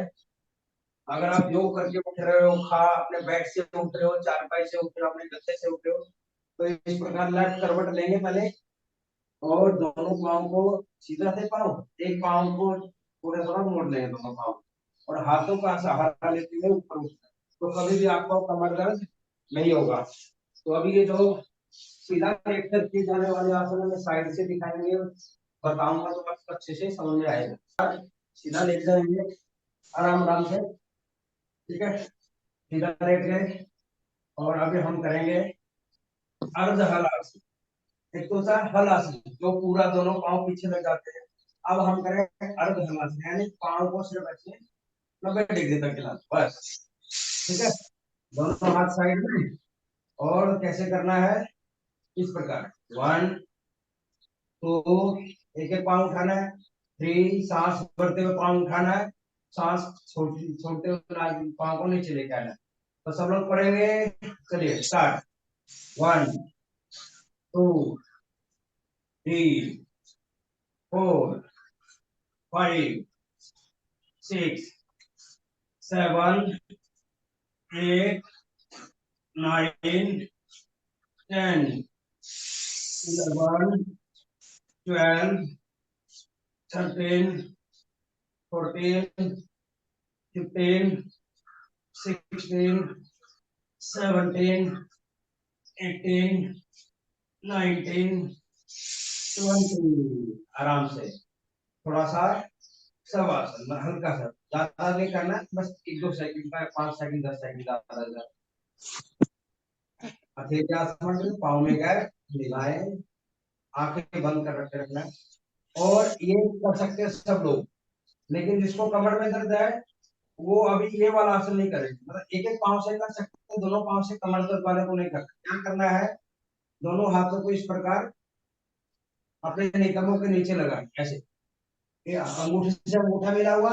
अगर आप योग करके उठ रहे हो, अपने बेड से उठ रहे हो, चारपाई से उठ रहे हो, अपने गद्दे से उठ रहे हो, तो इस प्रकार लेफ्ट करवट लेंगे पहले, और दोनों पाँव को सीधा से पाँव, एक पाँव को थोड़ा थोड़ा मोड़ लेंगे दोनों पाँव, और हाथों का सहारा लेते हुए ऊपर उठना। तो कभी भी आपको कमर दर्द नहीं होगा। तो अभी ये जो सीधा लेट कर किए जाने वाले आसन में साइड से दिखाएंगे, बताऊंगा तो आपको अच्छे से समझ में आएगा। सीधा लेट जाएंगे आराम आराम से, ठीक है, सीधा लेट गए। और अभी हम करेंगे अर्ध हल आसन। एक तो होता है हल आसन, जो पूरा दोनों पाँव पीछे लग जाते हैं। अब हम करेंगे अर्ध हल आसन, यानी पाँव को सिर्फ ऐसे 90 डिग्री तक हिलाना, बस। ठीक है, दोनों हाथ साइड में। और कैसे करना है, इस प्रकार 1 2, एक एक पाँव उठाना है, 3, सांस भरते हुए पाँव उठाना है, सांस छोड़ते हुए पाँव को नीचे लेके आना है। तो सब लोग पढ़ेंगे, चलिए स्टार्ट। 1 2 3 4 5 6 7 8 9 10 11 12 13 14 15 16 17 18 19 20। आराम से। थोड़ा सा शवासन, हल्का सा, ज्यादा नहीं करना, बस 1-2 सेकंड का, 5 सेकंड 10 सेकंड का। हथेली आसमान, पाँव में गए मिलाएं, आंखें बंद कर रखे रखना। और ये कर सकते हैं सब लोग, लेकिन जिसको कमर में दर्द है वो अभी ये वाला आसन नहीं करेगा, मतलब एक एक पाँव से कर सकते हैं, दोनों पाँव से कमर दर्द वाले को नहीं करना। क्या करना है, दोनों हाथों को इस प्रकार अपने नितंबों के नीचे लगाएं, ऐसे। ये अंगूठे से अंगूठा मिला हुआ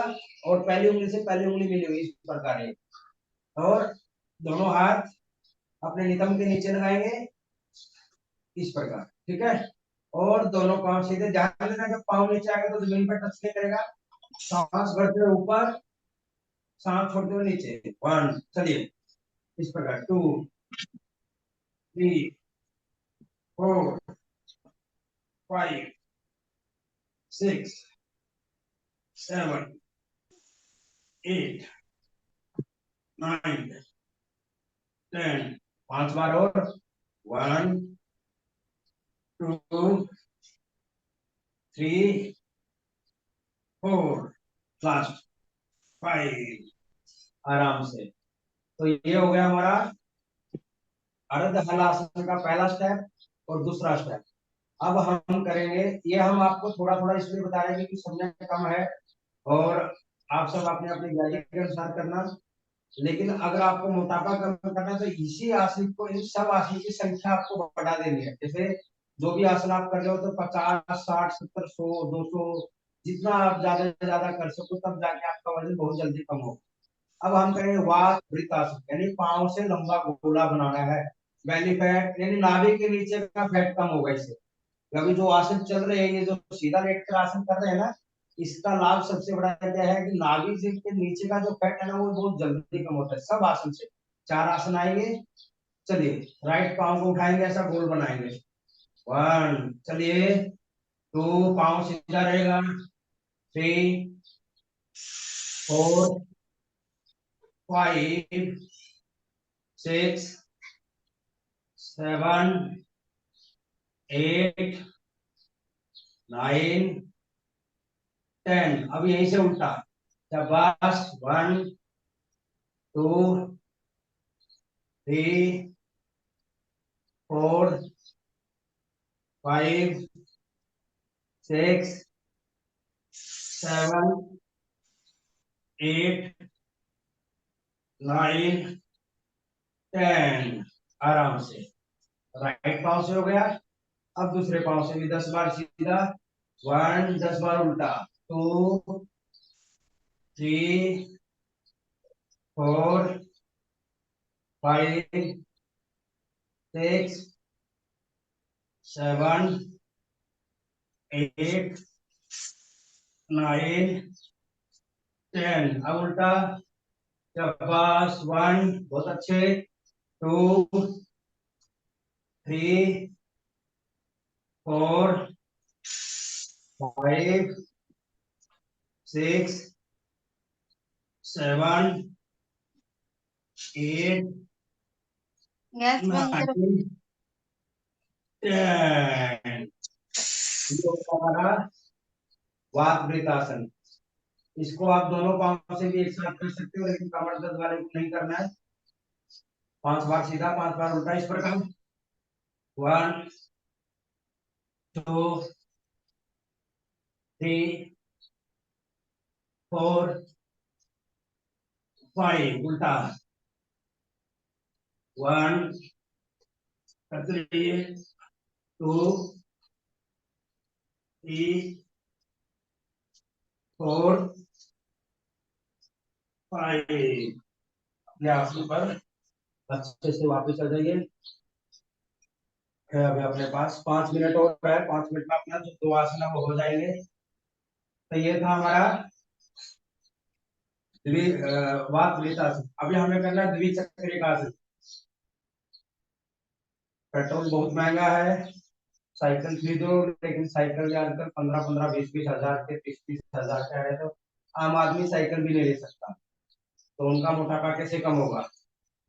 और पहली उंगली से पहली उंगली मिली हुई, इस प्रकार है। और दोनों हाथ अपने नितंब के नीचे लगाएंगे इस प्रकार, ठीक है। और दोनों पांव सीधे, ध्यान देना जब पांव नीचे आएगा तो जमीन पर टच नहीं करेगा। सांस भरते हुए ऊपर, सांस छोड़ते हुए नीचे। 1, चलिए इस प्रकार। 2, 3, 4, 5, 6, 7, 8, 9, 10। 5 बार और। 1, 2, 3, 4, लास्ट 5। आराम से। तो ये हो गया हमारा अर्ध हलासन का पहला स्टेप और दूसरा स्टेप। अब हम करेंगे, ये हम आपको थोड़ा थोड़ा इसलिए बता रहे हैं कि समझने में कम है और आप सब अपने अपने ज्ञान के अनुसार करना। लेकिन अगर आपको मोटापा कम करना है तो इसी आसन को, इन सब आसन की संख्या आपको बढ़ा देनी है। जैसे जो भी आसन आप कर रहे हो तो 50, 60, 70, 100, 200, जितना आप ज्यादा से ज्यादा कर सको, तब जाके आपका वजन बहुत जल्दी कम होगा। अब हम करेंगे वात वृत्तासन, यानी पांव से लंबा गोला बनाना है। बेली फैट यानी नाभि के नीचे का फैट कम होगा इससे। अभी जो आसन चल रहे हैं, ये जो सीधा लेट कर आसन कर रहे हैं ना, इसका लाभ सबसे बड़ा क्या है कि नाभि से के नीचे का जो फैट है ना, वो बहुत जल्दी कम होता है सब आसन से। 4 आसन आएंगे। चलिए राइट पांव को उठाएंगे, ऐसा गोल बनाएंगे। 1, चलिए 2, पांव सीधा रहेगा। 3, 4, 5, 6, 7, 8, 9, 10। अब यहीं से उल्टा। शाबाश। 1, 2, 3, 4, 5, 6, 7, 8, 9, 10। आराम से। राइट पांव से हो गया। अब दूसरे पांव से भी 10 बार सीधा। 1, 10 बार उल्टा। 2, 3, 4, 5, 6, 7, 8, 9, 10। अब उल्टा। शाबाश। 1, बहुत अच्छे। 2, 3, 4, 5, 6, 7, 8, गैस बंद करो। 9, 10। हमारा वात वृत्तासन। इसको आप दोनों पांव से भी एक साथ कर सकते हो, लेकिन कमर दर्द वाले को नहीं करना है। 5 बार सीधा, 5 बार उल्टा, इस प्रकार। 1, 2, 3, 4, 5 उल्टा। 1 करते रहिए। 2, 3, 4, 5। आसन पर अच्छे से वापस आ जाइए। है अभी अपने पास 5 मिनट और है। 5 मिनट में अपना जो 2 आसन है वो हो जाएंगे। तो ये था हमारा वात वृत्तासन। अभी हमें करना है द्विचक्रिकासन। पेट्रोल बहुत महंगा है, साइकिल खरीदो, लेकिन साइकिल आजकल 15-15, 20-20 हजार के, 30-30 हजार का है, तो आम आदमी साइकिल भी नहीं ले सकता। तो उनका मोटापा कैसे कम होगा?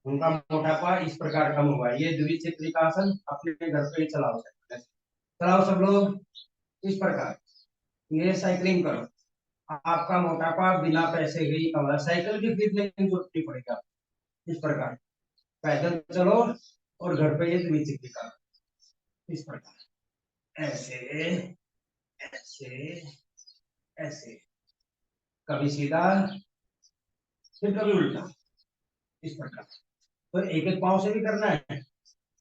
उनका मोटापा इस प्रकार कम होगा। ये द्विचक्रिकासन अपने घर पे ही चलाओ सकते हैं। चलाओ सब लोग इस प्रकार। ये साइकिलिंग करो, आपका मोटापा बिना पैसे के ही कम होगा। साइकिल भी खरीदने की जरूरत नहीं पड़ेगा। इस प्रकार पैदल चलो और घर पे ये द्विचक्रिकासन इस प्रकार, ऐसे ऐसे ऐसे। कभी सीधा, फिर कभी उल्टा, इस प्रकार। तो एक एक पाँव से भी करना है।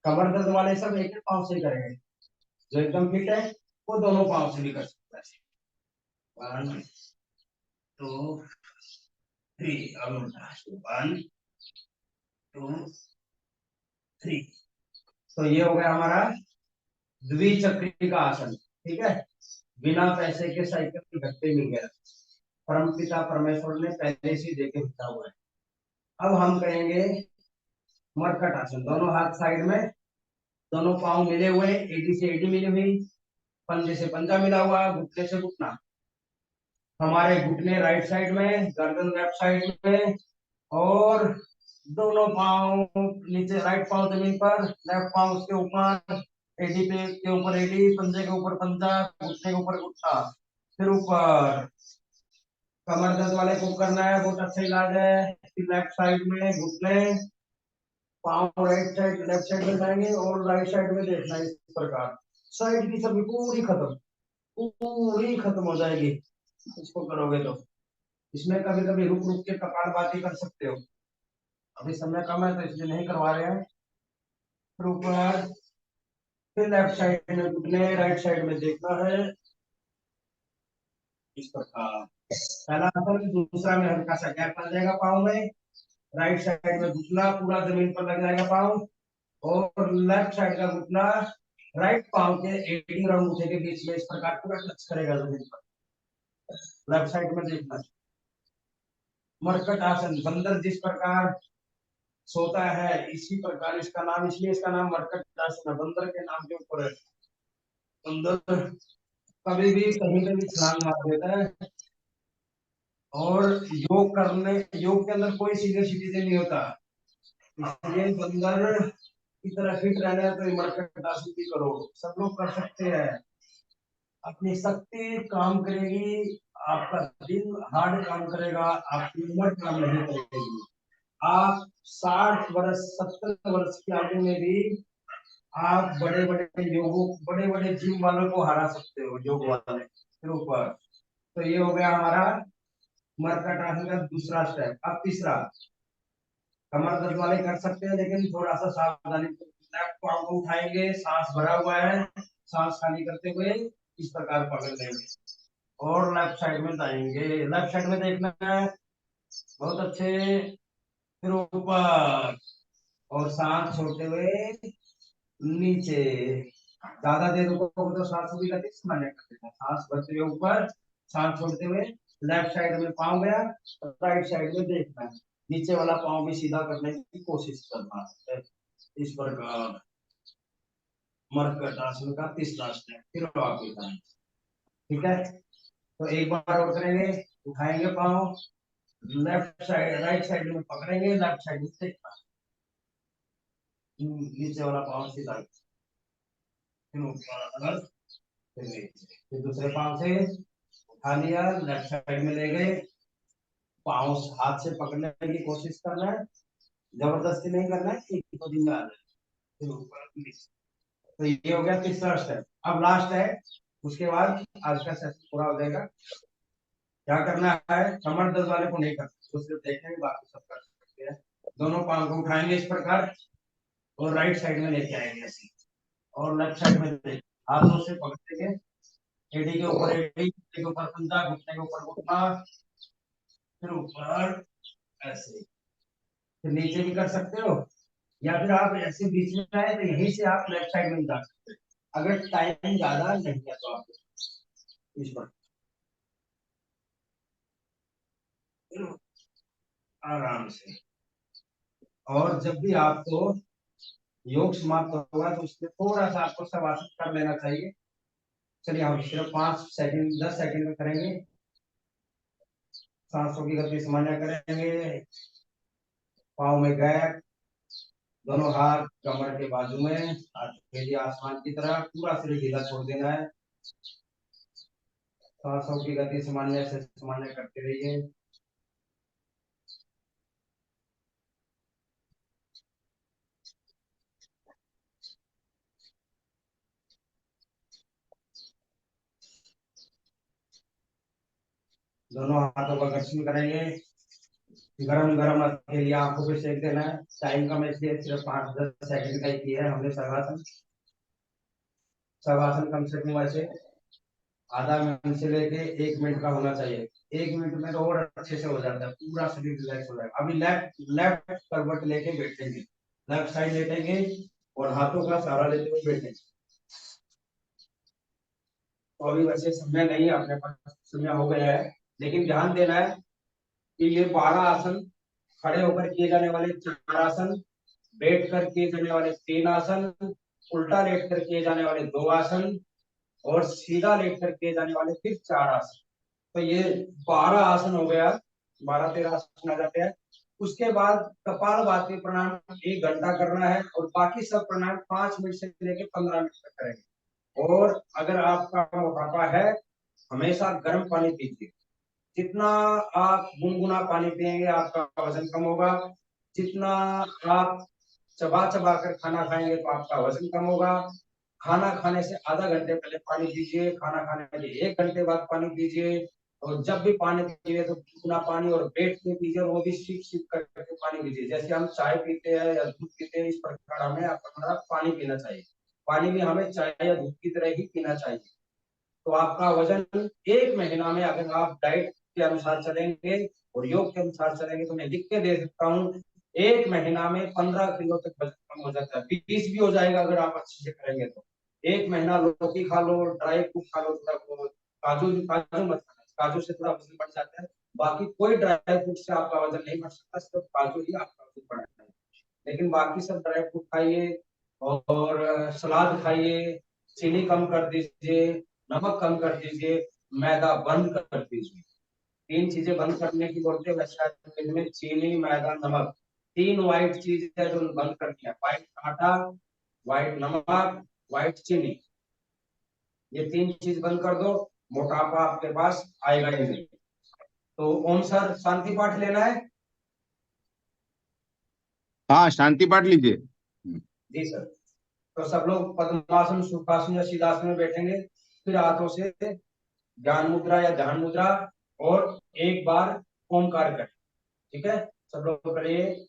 कमर दर्द वाले सब एक एक पाँव से ही करेंगे। जो एकदम फिट है वो दोनों पाँव से भी कर सकता है। 1 2 3, अब उल्टा 1 2 3। तो ये हो गया हमारा द्विचक्री का आसन। ठीक है, बिना पैसे के साइकिल घर पे मिल गया, परम पिता परमेश्वर ने पहले से देके भेजा हुआ है। अब हम करेंगे मरकट आसन। दोनों हाथ साइड में, दोनों पांव मिले हुए, एडी से एडी मिली हुई, पंजे से पंजा मिला हुआ, घुटने से घुटना। हमारे घुटने राइट साइड में, गर्दन लेफ्ट साइड में, और दोनों पांव नीचे, राइट पांव जमीन पर, लेफ्ट पांव उसके ऊपर, एडी पे के ऊपर एडी, पंजे के ऊपर पंजा, घुटने के ऊपर घुटना, फिर ऊपर। कमर दर्द वाले को करना है, बहुत अच्छा इलाज है। लेफ्ट साइड में घुटने, पाँव राइट साइड लेफ्ट साइड में जाएंगे और राइट साइड में देखना है, इस प्रकार। साइड की सभी पूरी खत्म हो जाएगी इसको करोगे तो। इसमें कभी कभी रुक रुक के कपालभाति कर सकते हो। अभी समय कम है तो इसलिए नहीं करवा रहे हैं। फिर ऊपर, फिर लेफ्ट साइड में घुटने, राइट साइड में देखना है, इस प्रकार। पहला आसन, दूसरा में हल्का सा गैप आ जाएगा पाँव में, राइट साइड में घुटना पूरा जमीन पर लग जाएगा पाँव, और लेफ्ट साइड का घुटना राइट पाँव के एडी और अंगूठे के बीच में इस प्रकार पूरा टच करेगा जमीन पर। लेफ्ट साइड में देखना। मरकट आसन, बंदर जिस प्रकार सोता है इसी प्रकार इसका नाम, इसलिए इसका नाम मरकट आसन है, बंदर के नाम के ऊपर है। बंदर कभी भी कहीं पे भी छलांग मार देता है। और योग के अंदर कोई सीनियर सिटीजन नहीं होता, इसलिए बंदर की तरह फिट रहना है तो मरकट आसन भी करो। सब लोग कर सकते हैं, अपनी शक्ति काम करेगी, आपका दिल हार्ड काम करेगा, आपकी उम्र काम नहीं करेगी। आप 60 वर्ष 70 वर्ष की आयु में भी आप बड़े बड़े जिम वालों को हरा सकते हो, योग वाले के ऊपर। तो ये हो गया हमारा मरकट आसन का दूसरा स्टेप। अब तीसरा, कमर दर्द वाले कर सकते हैं लेकिन थोड़ा सा सावधानी। लेफ्ट पाँव को उठाएंगे, सांस भरा हुआ है, सांस खाली करते हुए इस प्रकार पकड़ लेंगे और लेफ्ट साइड में जाएंगे। लेफ्ट साइड में देखना है, बहुत अच्छे। फिर ऊपर, और सांस छोड़ते हुए नीचे। ज्यादा देर रुकोगे तो सांस भी गति से मान्य कर देगा। सांस भरते हुए ऊपर, सांस छोड़ते हुए लेफ्ट साइड में पाँव गया, राइट साइड में देखना है, नीचे वाला पाँव भी सीधा करने की कोशिश करना है, इस प्रकार। मरकट आसन का तीसरा स्टेप फिर वापस आएंगे। ठीक है, तो एक बार और करेंगे। उठाएंगे पाँव, लेफ्ट साइड राइट साइड में पकड़ेंगे, लेफ्ट साइड में देखना, नीचे वाला पाँव सीधा, फिर ऊपर, फिर नीचे, फिर दूसरे पाँव से उठा लिया, लेफ्ट साइड में ले गए, पाँव हाथ से पकड़ने की कोशिश करना है, जबरदस्ती नहीं करना है, एक दो दिन में आ जाए, फिर ऊपर नीचे। तो ये हो गया तीसरा स्टेप। अब लास्ट है, उसके बाद आज का सेशन पूरा हो जाएगा। क्या करना है, कमर दर्द वाले को नहीं करना, तो सिर्फ देखेंगे, बाकी सब कर सकते हैं। दोनों पाँव को उठाएंगे इस प्रकार और राइट साइड में लेके आएंगे ऐसे, और लेफ्ट साइड में हाथों से पकड़ेंगे, एडी के ऊपर एडी, घुटने के ऊपर पंजा, घुटने के ऊपर घुटना, फिर ऊपर ऐसे, फिर नीचे भी कर सकते हो, या फिर आप ऐसे बीच में आए तो यहीं से आप लेफ्ट साइड में जा सकते हो, अगर टाइम ज्यादा नहीं है तो आप इस पर आराम से। और जब भी आपको योग समाप्त होगा तो उसमें थोड़ा सा आपको शवासन कर लेना चाहिए। चलिए हम सिर्फ 5 सेकंड 10 सेकंड में करेंगे। सांसों की गति सामान्य करेंगे, पाँव में गैप, दोनों हाथ कमर के बाजू में, हाथ आसमान की तरह, पूरा शरीर ढीला छोड़ देना है। सांसों की गति सामान्य से सामान्य करते रहिए। दोनों हाथों का घर्षण करेंगे। गरम गरम हथेली आंखों पे सेक देना है। टाइम कम है इसलिए सिर्फ 5-10 सेकंड का ही किया है हमने शवासन। शवासन कम से कम वैसे आधा मिनट से लेके 1 मिनट का होना चाहिए। 1 मिनट में तो और अच्छे से हो जाता है, पूरा शरीर रिलैक्स हो जाएगा। अभी लेफ्ट करवट लेके बैठेंगे, लेफ्ट साइड लेटेंगे और हाथों का सहारा लेते हुए बैठेंगे। तो अभी वैसे समय नहीं है अपने पास, समय हो गया है, लेकिन ध्यान देना है कि ये 12 आसन खड़े होकर किए जाने वाले 4 आसन, बैठ कर किए जाने वाले 3 आसन, उल्टा लेट कर किए जाने वाले 2 आसन और सीधा लेट कर किए जाने वाले फिर 4 आसन। तो ये 12 आसन हो गया, 12-13 आसन आ जाते हैं। उसके बाद कपालभाति प्राणायाम 1 घंटा करना है और बाकी सब प्राणायाम 5 मिनट से लेकर 15 मिनट तक करेंगे। और अगर आपका मोटापा है, हमेशा गर्म पानी पीजिए। जितना आप गुनगुना पानी पिएंगे आपका वजन कम होगा। जितना आप चबा चबा कर खाना खाएंगे तो आपका वजन कम होगा। खाना खाने से आधा घंटे पहले पानी पीजिए, खाना खाने के 1 घंटे बाद पानी पीजिए। और जब भी पानी पीजिए तो गुनगुना पानी और बैठ के पीजिए, और वो भी सिप सिप करके पानी पीजिए। जैसे हम चाय पीते हैं या दूध पीते हैं, इस प्रकार हमें अपना पानी पीना चाहिए। पानी भी हमें चाय या दूध की तरह ही पीना चाहिए। तो आपका वजन 1 महीना में, अगर आप डाइट के अनुसार चलेंगे और योग के अनुसार चलेंगे, तो मैं लिख के दे सकता हूँ 1 महीना में 15 किलो तक वजन कम हो जाता है। 20 भी हो जाएगा अगर आप अच्छे से करेंगे तो। 1 महीना लौकी खा लो, ड्राई फ्रूट खा लो, थोड़ा बहुत काजू काजू मत खाना, काजू से थोड़ा वजन बढ़ जाता है। बाकी कोई ड्राई फ्रूट से आपका वजन नहीं बढ़ सकता, सिर्फ काजू ही आपका वजन बढ़ाता है। लेकिन बाकी सब ड्राई फ्रूट खाइए और सलाद खाइए, चीनी कम कर दीजिए, नमक कम कर दीजिए, मैदा बंद कर दीजिए। 3 चीजें बंद करने की बोलते हैं वैसे आयुर्वेद में, चीनी, मैदा, नमक। 3 व्हाइट चीज है जो बंद करनी है, व्हाइट आटा, व्हाइट नमक, व्हाइट चीनी। ये 3 चीज बंद कर दो, मोटापा आपके पास आएगा ही नहीं। तो ओम सर शांति पाठ लेना है। हाँ, शांति पाठ लीजिए। जी सर। तो सब लोग पद्मासन, सुखासन या सीधासन में बैठेंगे। फिर हाथों से ज्ञान मुद्रा या ध्यान मुद्रा और एक बार ओमकार करें। ठीक है, सब लोग करिए।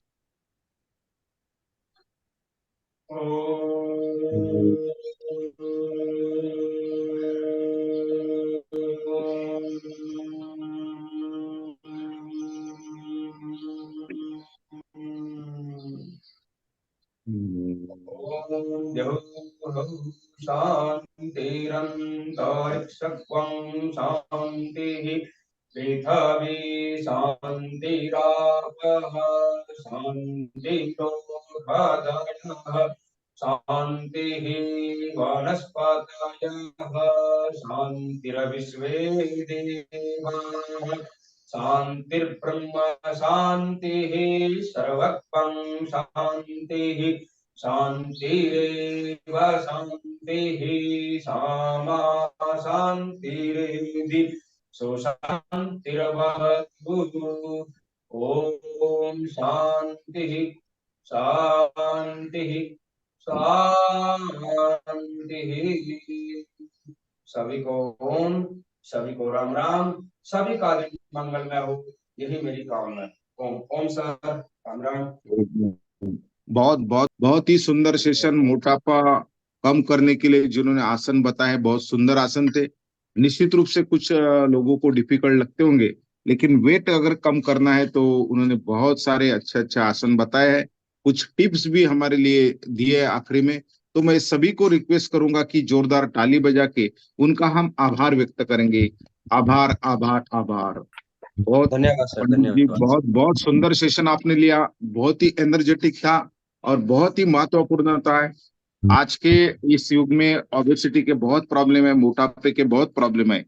शांतिरन्तरिक्षं शान्तिः पृथिवी शान्तिरापः शान्तिरोषधयः शान्तिः वनस्पतयः शान्तिर्विश्वे देवाः शान्तिर्ब्रह्म शान्तिः सर्वत्वं शान्तिः शान्तिरेव शान्तिः सामा शान्तिरेधि शान्तिर्भवतु। ओम शान्तिः शान्तिः शान्तिः। सभी को ओम, सभी को राम राम, सभी का दिन मंगलमय हो, यही मेरी कामना है। ओम ओम सर, राम राम। बहुत बहुत बहुत ही सुंदर सेशन। मोटापा कम करने के लिए जिन्होंने आसन बताए, बहुत सुंदर आसन थे। निश्चित रूप से कुछ लोगों को डिफिकल्ट लगते होंगे, लेकिन वेट अगर कम करना है तो उन्होंने बहुत सारे अच्छे अच्छे आसन बताए हैं। कुछ टिप्स भी हमारे लिए दिए हैं आखिरी में। तो मैं सभी को रिक्वेस्ट करूंगा कि जोरदार ताली बजा के उनका हम आभार व्यक्त करेंगे। आभार आभार आभार। बहुत धन्यवाद सर, पंडित जी, धन्यवाद। बहुत बहुत सुंदर सेशन आपने लिया। बहुत ही एनर्जेटिक था और बहुत ही महत्वपूर्ण था। आज के इस युग में ओबेसिटी के बहुत प्रॉब्लम है, मोटापे के बहुत प्रॉब्लम है,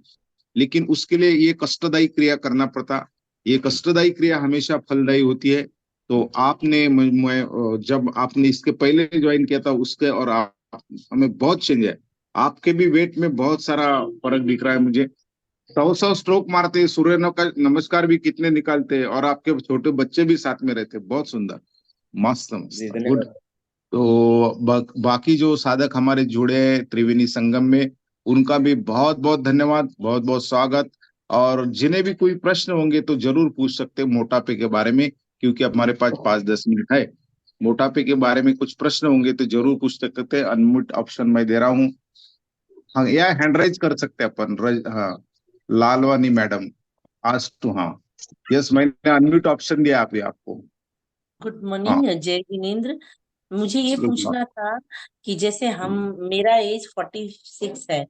लेकिन उसके लिए ये कष्टदायी क्रिया करना पड़ता। ये कष्टदायी क्रिया हमेशा फलदायी होती है। तो आपने जब आपने इसके पहले ज्वाइन किया था उसके और हमें बहुत चेंज है। आपके भी वेट में बहुत सारा फर्क दिख रहा है मुझे। 100 स्ट्रोक मारते, सूर्य नमस्कार भी कितने निकालते, और आपके छोटे बच्चे भी साथ में रहते। बहुत सुंदर, मस्त मस्त, गुड। तो बाकी जो साधक हमारे जुड़े हैं त्रिवेणी संगम में, उनका भी बहुत बहुत धन्यवाद, बहुत बहुत स्वागत। और जिन्हें भी कोई प्रश्न होंगे तो जरूर पूछ सकते हैं मोटापे के बारे में, क्योंकि हमारे पास 5-10 मिनट है। मोटापे के बारे में कुछ प्रश्न होंगे तो जरूर पूछ सकते हैं। अनम्यूट ऑप्शन मैं दे रहा हूँ। हाँ, या हैंड राइज कर सकते हैं अपन। हाँ, लालवानी मैडम आस्क टू। हाँ, यस, मैंने अनम्यूट ऑप्शन दिया आपको। गुड हाँ, मॉर्निंग जय जिनेन्द्र। मुझे ये good morning। पूछना था कि जैसे मेरा एज 46 है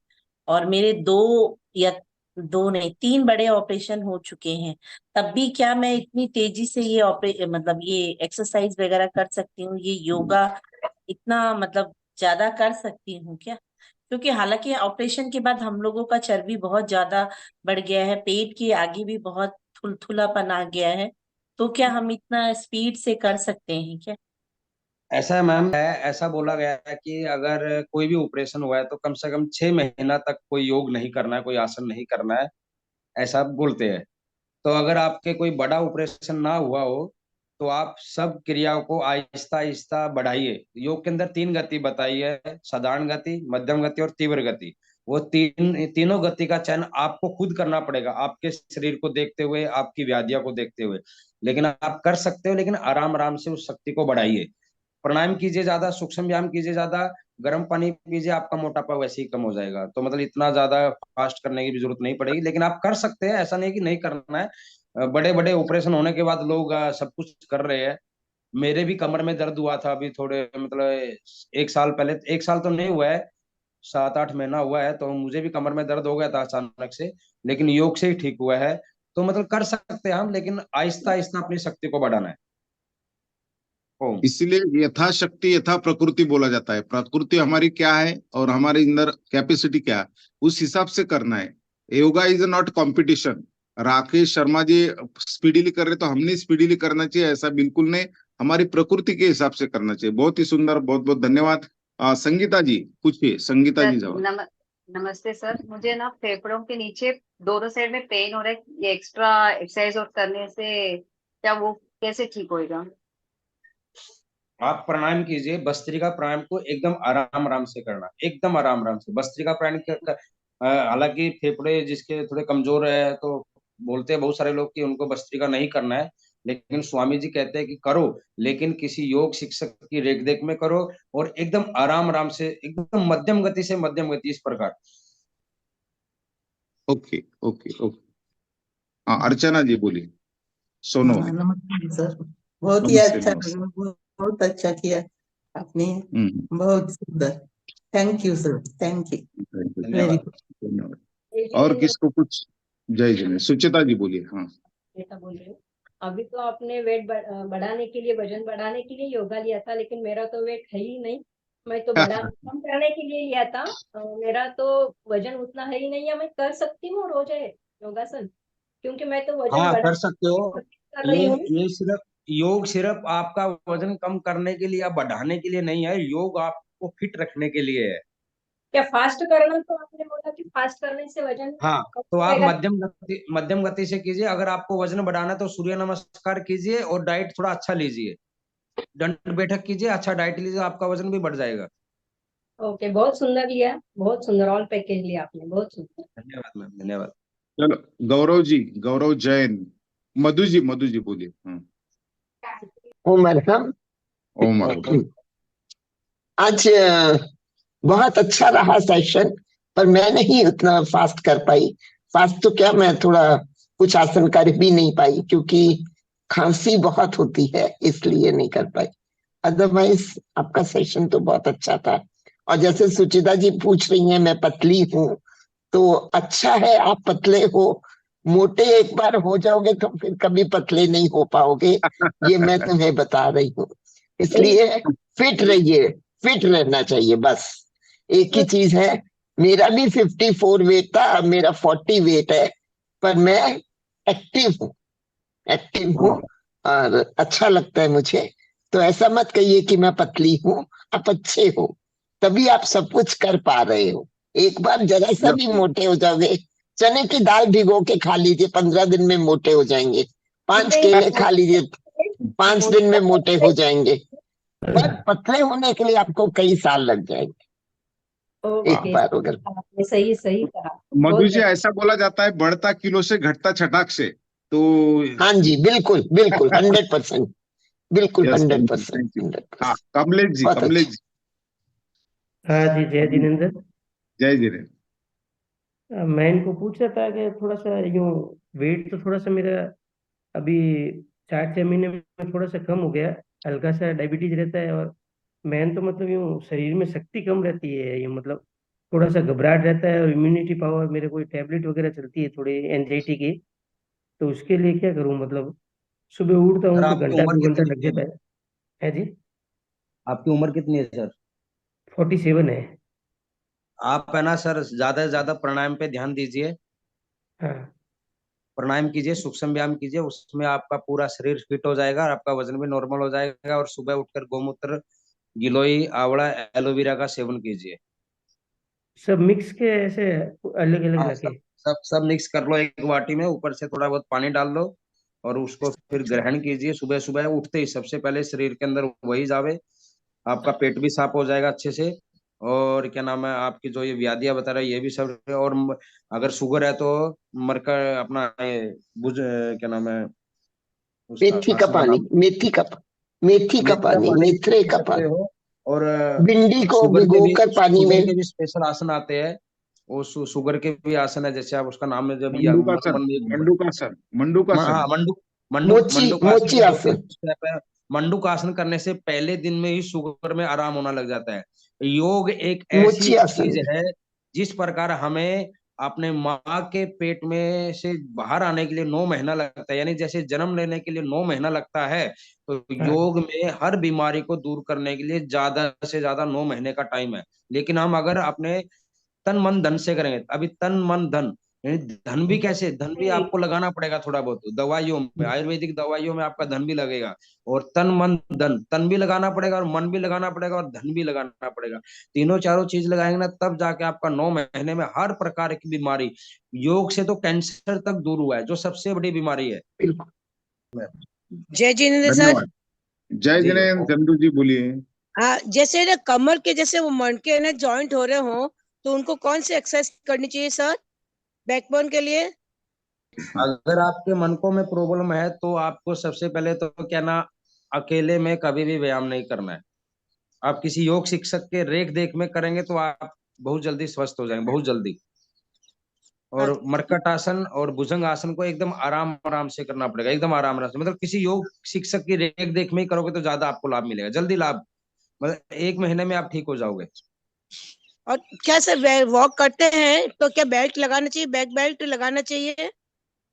और मेरे दो नहीं 3 बड़े ऑपरेशन हो चुके हैं, तब भी क्या मैं इतनी तेजी से ये मतलब ये एक्सरसाइज वगैरह कर सकती हूँ, ये योगा इतना मतलब ज्यादा कर सकती हूँ क्या? क्योंकि हालांकि ऑपरेशन के बाद हम लोगों का चर्बी बहुत ज्यादा बढ़ गया है, पेट के आगे भी बहुत थुलथुलापन आ गया है, तो क्या हम इतना स्पीड से कर सकते हैं क्या? ऐसा है मैम, ऐसा बोला गया है कि अगर कोई भी ऑपरेशन हुआ है तो कम से कम 6 महीना तक कोई योग नहीं करना है, कोई आसन नहीं करना है, ऐसा बोलते हैं। तो अगर आपके कोई बड़ा ऑपरेशन ना हुआ हो तो आप सब क्रियाओं को आहिस्ता आहिस्ता बढ़ाइए। योग के अंदर 3 गति बताई है, साधारण गति, मध्यम गति और तीव्र गति। वो तीनों गति का चयन आपको खुद करना पड़ेगा, आपके शरीर को देखते हुए, आपकी व्याधियों को देखते हुए। लेकिन आप कर सकते हो, लेकिन आराम आराम से उस शक्ति को बढ़ाइए। प्राणायाम कीजिए ज्यादा, सूक्ष्म व्यायाम कीजिए ज्यादा, गर्म पानी पीजिए, आपका मोटापा वैसे ही कम हो जाएगा। तो मतलब इतना ज्यादा फास्ट करने की भी जरूरत नहीं पड़ेगी, लेकिन आप कर सकते हैं, ऐसा नहीं कि नहीं करना है। बड़े बड़े ऑपरेशन होने के बाद लोग सब कुछ कर रहे हैं। मेरे भी कमर में दर्द हुआ था अभी थोड़े मतलब 1 साल पहले, 1 साल तो नहीं हुआ है, 7-8 महीना हुआ है, तो मुझे भी कमर में दर्द हो गया था अचानक से, लेकिन योग से ही ठीक हुआ है। तो मतलब कर सकते हैं हम, लेकिन आहिस्ता आहिस्ता अपनी शक्ति को बढ़ाना है। ओम। इसीलिए यथाशक्ति यथा प्रकृति बोला जाता है। प्रकृति हमारी क्या है और हमारे अंदर कैपेसिटी क्या है, उस हिसाब से करना है। Yoga is not competition. Rakesh Sharma ji speedily कर रहे तो हमने स्पीडीली करना चाहिए, ऐसा बिल्कुल नहीं। हमारी प्रकृति के हिसाब से करना चाहिए। बहुत ही सुंदर, बहुत बहुत धन्यवाद। संगीता जी पूछिए, संगीता जी सर जवाब। नमस्ते सर, मुझे ना फेफड़ों के नीचे दोनों साइड में पेन हो रहा है, ये एक्स्ट्रा एक्सरसाइज और करने से क्या वो कैसे ठीक होएगा? आप प्राणायाम कीजिए, भस्त्रिका प्राणायाम को एकदम आराम आराम से करना, एकदम आराम आराम से भस्त्रिका प्राणायाम हालांकि फेफड़े जिसके थोड़े कमजोर है तो बोलते हैं बहुत सारे लोग कि उनको भस्त्रिका नहीं करना है, लेकिन स्वामी जी कहते हैं कि करो, लेकिन किसी योग शिक्षक की रेख देख में करो, और एकदम आराम आराम से, एकदम मध्यम गति से, मध्यम गति इस प्रकार। Okay okay okay. हाँ, अर्चना जी बोलिए। सोनो। हाँ, नमस्ते सर। बहुत ही नमस्ते अच्छा, नमस्ते। बहुत अच्छा किया आपने, बहुत सुंदर। Thank you sir, thank you very धन्यवाद। गुड। धन्यवाद। और किसको कुछ? जय जय, सुचिता जी बोलिए। हाँ, ऐसा बोल रही हूँ। अभी तो आपने वेट बढ़ाने के लिए, वजन बढ़ाने के लिए योगा लिया था, लेकिन मेरा तो वेट है ही नहीं। मैं तो कम करने के लिए लिया था। मेरा तो वजन उतना है ही नहीं है। मैं कर सकती हूँ रोज योगासन, क्योंकि मैं तो वजन हाँ, बढ़ा कर सकते हो। कर रही हूँ। ये सिर्फ योग सिर्फ आपका वजन कम करने के लिए या बढ़ाने के लिए नहीं है, योग आपको फिट रखने के लिए है। क्या फास्ट करना? तो आपने बोला कि फास्ट करने से वजन हाँ, कम तो आप होएगा। मध्यम गति से कीजिए। अगर आपको वजन बढ़ाना है तो सूर्य नमस्कार कीजिए और डाइट थोड़ा अच्छा लीजिए, दंड बैठक कीजिए, अच्छा डाइट लीजिए, आपका वजन भी बढ़ जाएगा। ओके, बहुत सुंदर लिया, बहुत सुंदर ऑल पैकेज लिया आपने, बहुत सुंदर। धन्यवाद मैम, धन्यवाद। चलो गौरव जी, गौरव जैन। मधु जी बोलिए। उमर हम ओमर। आज बहुत अच्छा रहा सेशन, पर मैं नहीं उतना फास्ट कर पाई। फास्ट तो क्या, मैं थोड़ा कुछ आसन कर भी नहीं पाई क्योंकि खांसी बहुत होती है, इसलिए नहीं कर पाई। अदरवाइज आपका सेशन तो बहुत अच्छा था। और जैसे सुचिता जी पूछ रही हैं मैं पतली हूँ, तो अच्छा है आप पतले हो। मोटे एक बार हो जाओगे तो फिर कभी पतले नहीं हो पाओगे, ये मैं तुम्हें बता रही हूँ। इसलिए फिट रहिए, फिट रहना चाहिए बस। एक ही चीज है, मेरा भी 54 वेट था, अब मेरा 40 वेट है, पर मैं एक्टिव हूँ, एक्टिव हूँ और अच्छा लगता है मुझे। तो ऐसा मत कहिए कि मैं पतली हूँ, आप अच्छे हो, तभी आप सब कुछ कर पा रहे हो। एक बार जरा सा भी मोटे हो जाओगे, चने की दाल भिगो के खा लीजिए, 15 दिन में मोटे हो जाएंगे। 5 केले खा लीजिए, 5 दिन में मोटे हो जाएंगे। पर पतले होने के लिए आपको कई साल लग जाएंगे। एक ओके, बार अगर आपने सही सही कहा। मधु बहुत जी, ऐसा बोला जाता है बढ़ता किलो से घटता छटाक से, तो हाँ जी, बिल्कुल बिल्कुल 100%, बिल्कुल yes, thank you 100%, thank you. हाँ, 100%। कमलेश जी, बहुत कमलेश अच्छा। जी। हाँ जी, जय जिनेन्द्र। जय जिनेन्द्र। मैं इनको पूछ रहा था कि थोड़ा सा यूँ वेट तो थोड़ा सा मेरा अभी 4-6 महीने में थोड़ा सा कम हो गया। हल्का सा डायबिटीज रहता है, और मैन तो मतलब यूँ शरीर में शक्ति कम रहती है, यूँ मतलब थोड़ा सा घबराहट रहता है, और इम्यूनिटी पावर मेरे कोई टैबलेट वगैरह चलती है थोड़ी एंजाइटी की। तो उसके लिए क्या करूँ? मतलब सुबह उठता सर हूँ तो आपकी घंटा उम्र 2 घंटा लग कितनी है? जाता है जी। आपकी उम्र कितनी है सर? 47 है। आप है ना सर, ज्यादा से ज्यादा प्राणायाम पे ध्यान दीजिए। हाँ। प्राणायाम कीजिए, सूक्ष्म व्यायाम कीजिए, उसमें आपका पूरा शरीर फिट हो जाएगा और आपका वजन भी नॉर्मल हो जाएगा। और सुबह उठकर गौमूत्र, गिलोय, आंवला, एलोवेरा का सेवन कीजिए। सब मिक्स के ऐसे अलग अलग हाँ, रखे? सब सब सब मिक्स कर लो एक वाटी में, ऊपर से थोड़ा बहुत पानी डाल लो और उसको फिर ग्रहण कीजिए। सुबह सुबह उठते ही सबसे पहले शरीर के अंदर वही जावे, आपका पेट भी साफ हो जाएगा अच्छे से। और क्या नाम है, आपकी जो ये व्याधियां बता रहे हैं ये भी सब। और अगर शुगर है तो मरकर अपना क्या नाम है उसका मेथी का आसन का पानी, नाम, मेथी का मेथी का पानी, पानी मेथरे पी का सकते पानी, हो। और भिंडी को भिगोकर पानी शुगर में। के भी स्पेशल आसन आते हैं। वो शुगर के भी आसन है, जैसे आप उसका नाम है जब या मंडूकासन, मंडूकासन, मंडूकासन। हाँ, मोची मंडूक आसन मोची के दो आसन। तीन स्टेप है। मंडूक आसन करने से पहले दिन में ही शुगर में आराम होना लग जाता है। योग एक ऐसी मोची आसन चीज भी। है जिस प्रकार हमें अपने माँ के पेट में से बाहर आने के लिए 9 महीना लगता है, यानी जैसे जन्म लेने के लिए 9 महीना लगता है, तो हाँ। योग में हर बीमारी को दूर करने के लिए ज्यादा से ज्यादा 9 महीने का टाइम है। लेकिन हम अगर अपने तन मन धन से करेंगे, अभी तन मन धन, यानी धन भी कैसे, धन भी आपको लगाना पड़ेगा थोड़ा बहुत दवाइयों में, आयुर्वेदिक दवाइयों में आपका धन भी लगेगा। और तन मन धन, तन भी लगाना पड़ेगा और मन भी लगाना पड़ेगा और धन भी लगाना पड़ेगा। तीनों चारों चीज लगाएंगे ना, तब जाके आपका 9 महीने में हर प्रकार की बीमारी, योग से तो कैंसर तक दूर हुआ है जो सबसे बड़ी बीमारी है। बिल्कुल। जय जिनेन्द्र सर। धन्यवाद। जय जी जिनेन्द्र। चंदू जी बोलिए। हाँ, जैसे ना कमर के जैसे वो मणके ना जॉइंट हो रहे हो, तो उनको कौन सी एक्सरसाइज करनी चाहिए सर, बैकबोन के लिए? अगर आपके मनकों में प्रॉब्लम है तो आपको सबसे पहले तो क्या ना, अकेले में कभी भी व्यायाम नहीं करना है। आप किसी योग शिक्षक के रेख देख में करेंगे तो आप बहुत जल्दी स्वस्थ हो जाएंगे, बहुत जल्दी। और अच्छा, मरकट आसन और भुजंग आसन को एकदम आराम आराम से करना पड़ेगा, एकदम आराम आराम से। मतलब किसी योग शिक्षक की रेख देख में ही करोगे तो ज्यादा आपको लाभ मिलेगा, जल्दी लाभ। मतलब 1 महीने में आप ठीक हो जाओगे। और क्या सर वॉक करते हैं तो क्या बेल्ट लगाना चाहिए, बैक बेल्ट लगाना चाहिए?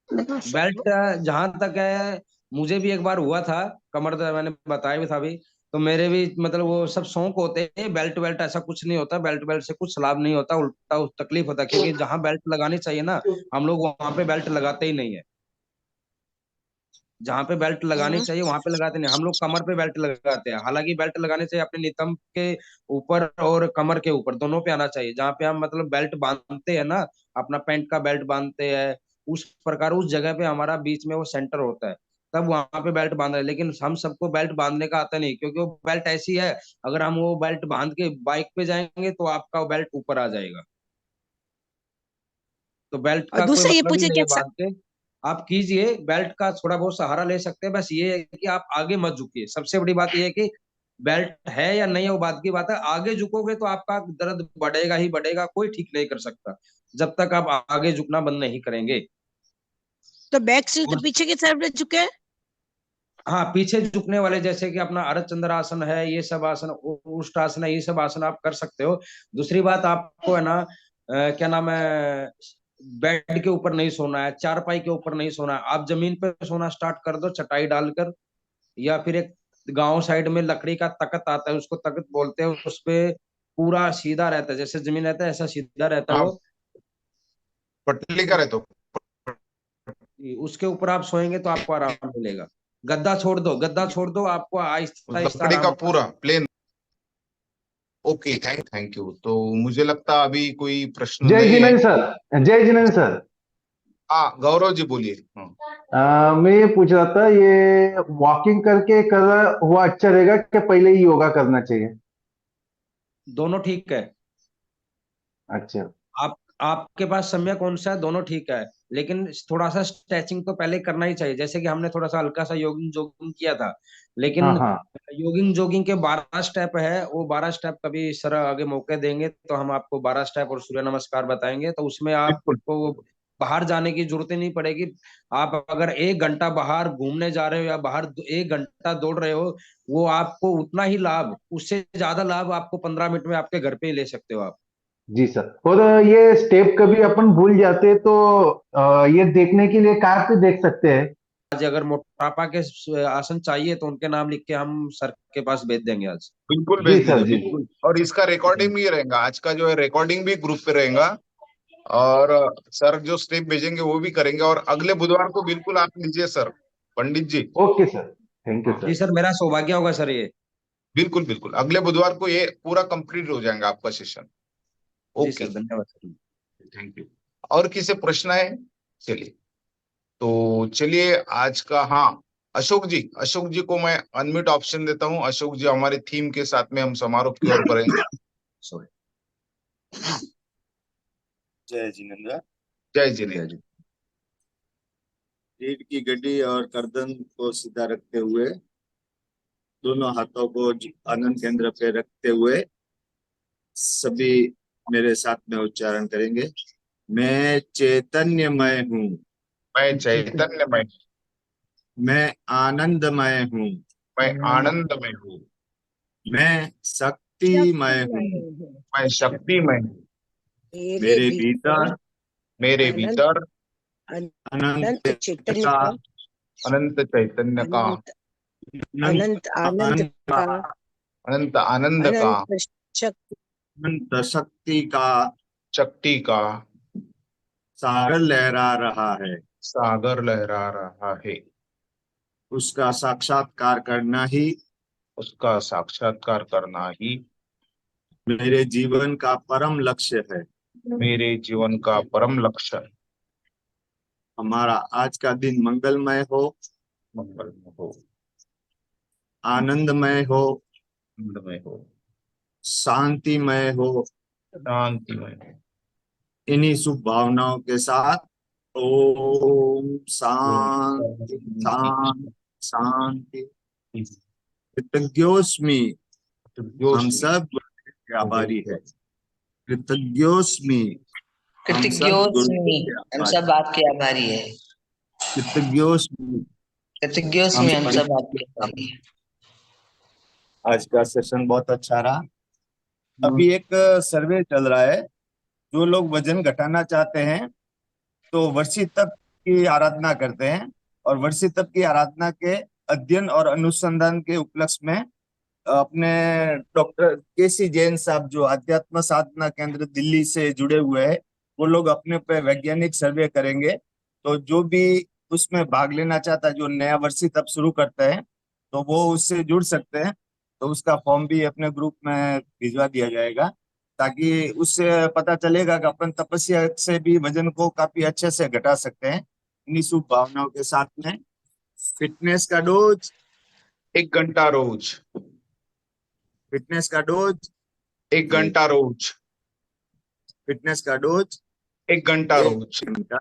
बेल्ट, जहां तक है, मुझे भी एक बार हुआ था कमर दर्द, मैंने बताया भी था अभी। तो मेरे भी मतलब वो सब शौक होते हैं, बेल्ट वेल्ट ऐसा कुछ नहीं होता, बेल्ट बेल्ट से कुछ लाभ नहीं होता, उल्टा तकलीफ होता है। क्योंकि जहां बेल्ट लगानी चाहिए ना, हम लोग वहां पे बेल्ट लगाते ही नहीं है। जहां पे बेल्ट लगानी चाहिए वहां पे लगाते नहीं, हम लोग कमर पे बेल्ट लगाते हैं। हालांकि बेल्ट लगाने चाहिए अपने नितंब के ऊपर और कमर के ऊपर, दोनों पे आना चाहिए। जहां पे हम मतलब बेल्ट बांधते हैं ना, अपना पैंट का बेल्ट बांधते हैं, उस प्रकार उस जगह पे हमारा बीच में वो सेंटर होता है, तब वहां पे बेल्ट बांध रहे हैं। लेकिन हम सबको बेल्ट बांधने का आता नहीं, क्योंकि वो बेल्ट ऐसी है, अगर हम वो बेल्ट बांध के बाइक पे जाएंगे तो आपका वो बेल्ट ऊपर आ जाएगा। तो बेल्ट और का कोई दूसरा ये मतलब ही पूछे नहीं क्या है बांध के। आप कीजिए, बेल्ट का थोड़ा बहुत सहारा ले सकते हैं, बस ये है कि आप आगे मत झुकिए। सबसे बड़ी बात ये है कि बेल्ट है या नहीं है वो बात की बात है, आगे झुकोगे तो आपका दर्द बढ़ेगा ही बढ़ेगा, कोई ठीक नहीं कर सकता जब तक आप आगे झुकना बंद नहीं करेंगे। तो बैक से तो और पीछे की तरफ झुके? हाँ, पीछे झुकने वाले जैसे कि अपना अर्धचंद्र आसन है, ये सब आसन, उष्टासन है, ये सब आसन आप कर सकते हो। दूसरी बात, आपको है ना क्या नाम है, बेड के ऊपर नहीं सोना है, चारपाई के ऊपर नहीं सोना है, आप जमीन पे सोना स्टार्ट कर दो चटाई डालकर। या फिर एक गांव साइड में लकड़ी का तख्त आता है, उसको तख्त बोलते हैं, उस पे पूरा सीधा रहता है, जैसे जमीन रहता है ऐसा सीधा रहता है हाँ, वो। पटली का रहे तो। उसके ऊपर आप सोएंगे तो आपको आराम मिलेगा। गद्दा छोड़ दो, गद्दा छोड़ दो, आपको आहिस्ता आहिस्ता लकड़ी आराम का होगा। पूरा प्लेन। Okay, thank you. तो मुझे लगता अभी कोई प्रश्न जय नहीं है। जिनेन्द्र सर, जय जिनेन्द्र सर। हाँ, गौरव जी बोलिए। हाँ। मैं ये पूछ रहा था, ये वॉकिंग करके कर हुआ अच्छा रहेगा कि पहले ही योगा करना चाहिए? दोनों ठीक है। अच्छा आपके पास समय कौन सा है, दोनों ठीक है, लेकिन थोड़ा सा स्ट्रेचिंग तो पहले करना ही चाहिए। जैसे कि हमने थोड़ा सा हल्का सा योगिंग जोगिंग किया था, लेकिन हाँ हाँ योगिंग जोगिंग के 12 स्टेप है, वो 12 स्टेप कभी सर आगे मौके देंगे तो हम आपको 12 स्टेप और सूर्य नमस्कार बताएंगे, तो उसमें बिल्कुल आपको बाहर जाने की जरूरत ही नहीं पड़ेगी। आप अगर 1 घंटा बाहर घूमने जा रहे हो या बाहर 1 घंटा दौड़ रहे हो, वो आपको उतना ही लाभ, उससे ज्यादा लाभ आपको 15 मिनट में आपके घर पे ही ले सकते हो आप। जी सर। और ये स्टेप कभी अपन भूल जाते तो ये देखने के लिए कहाँ पे देख सकते हैं? आज अगर मोटापा के आसन चाहिए तो उनके नाम लिख के हम सर के पास भेज देंगे आज। बिल्कुल जी भेज सर दीजिए, जी। बिल्कुल। और इसका रिकॉर्डिंग भी रहेगा, आज का जो है रिकॉर्डिंग भी ग्रुप पे रहेगा, और सर जो स्टेप भेजेंगे वो भी करेंगे। और अगले बुधवार को बिल्कुल आप लीजिए sir, Pandit ji. Okay sir, thank you जी सर। सर, मेरा सौभाग्य होगा सर ये। बिल्कुल बिल्कुल, अगले बुधवार को ये पूरा कंप्लीट हो जाएगा आपका सेशन। जी ओके, सर, धन्यवाद सर। Thank you. और किसी प्रश्न है? चलिए, तो चलिए आज का, हाँ, अशोक जी, अशोक जी को मैं अनम्यूट ऑप्शन देता हूँ। अशोक जी हमारे थीम के साथ में हम समारोह की ओर बढ़ेंगे। सॉरी। जय जिनेन्द्र। जय जिनेन्द्र। रीढ़ की गड्डी और गर्दन को सीधा रखते हुए, दोनों हाथों को आनंद केंद्र पे रखते हुए सभी मेरे साथ में उच्चारण करेंगे। मैं चैतन्यमय हूँ। मैं चैतन्यमय। मैं आनंदमय हूँ। मैं आनंदमय हूँ। मैं शक्तिमय हूँ। मैं शक्तिमय हूँ। मेरे भीतर मेरे भीतर अनंत चैतन्य का, अनंत चैतन्य का, अनंत आनंद का, अनंत आनंद का, अनंत शक्ति का, शक्ति का सागर लहरा रहा है। सागर लहरा रहा है। उसका साक्षात्कार करना ही, उसका साक्षात्कार करना ही मेरे जीवन का परम लक्ष्य है। मेरे जीवन का परम लक्ष्य है। हमारा आज का दिन मंगलमय हो, मंगलमय हो, आनंदमय हो, आनंदमय हो, शांतिमय हो। शांतिमय हो। इन्हीं शुभ भावनाओं के साथ ओम शांति शांति शांति। कृतज्ञोस्मि, हम सब गुरुदेव के आभारी है। कृतज्ञोस्मि, हम सब गुरुदेव के हम आभारी। सब आपके आभारी है। कृतज्ञोस्मि, कृतज्ञोस्मि, हम सब आपके आभारी है। आज का सेशन बहुत अच्छा रहा। अभी एक सर्वे चल रहा है, जो लोग वजन घटाना चाहते हैं तो वर्षी तप की आराधना करते हैं, और वर्षी तप की आराधना के अध्ययन और अनुसंधान के उपलक्ष्य में अपने डॉक्टर केसी जैन साहब, जो अध्यात्म साधना केंद्र दिल्ली से जुड़े हुए हैं, वो लोग अपने पे वैज्ञानिक सर्वे करेंगे। तो जो भी उसमें भाग लेना चाहता है, जो नया वर्षी तप शुरू करता है, तो वो उससे जुड़ सकते हैं। तो उसका फॉर्म भी अपने ग्रुप में भिजवा दिया जाएगा, ताकि उससे पता चलेगा कि अपन तपस्या से भी वजन को काफी अच्छे से घटा सकते हैं। इन्हीं शुभ भावनाओं के साथ में फिटनेस का डोज 1 घंटा रोज, फिटनेस का डोज 1 घंटा रोज, फिटनेस का डोज 1 घंटा रोज। 1 घंटा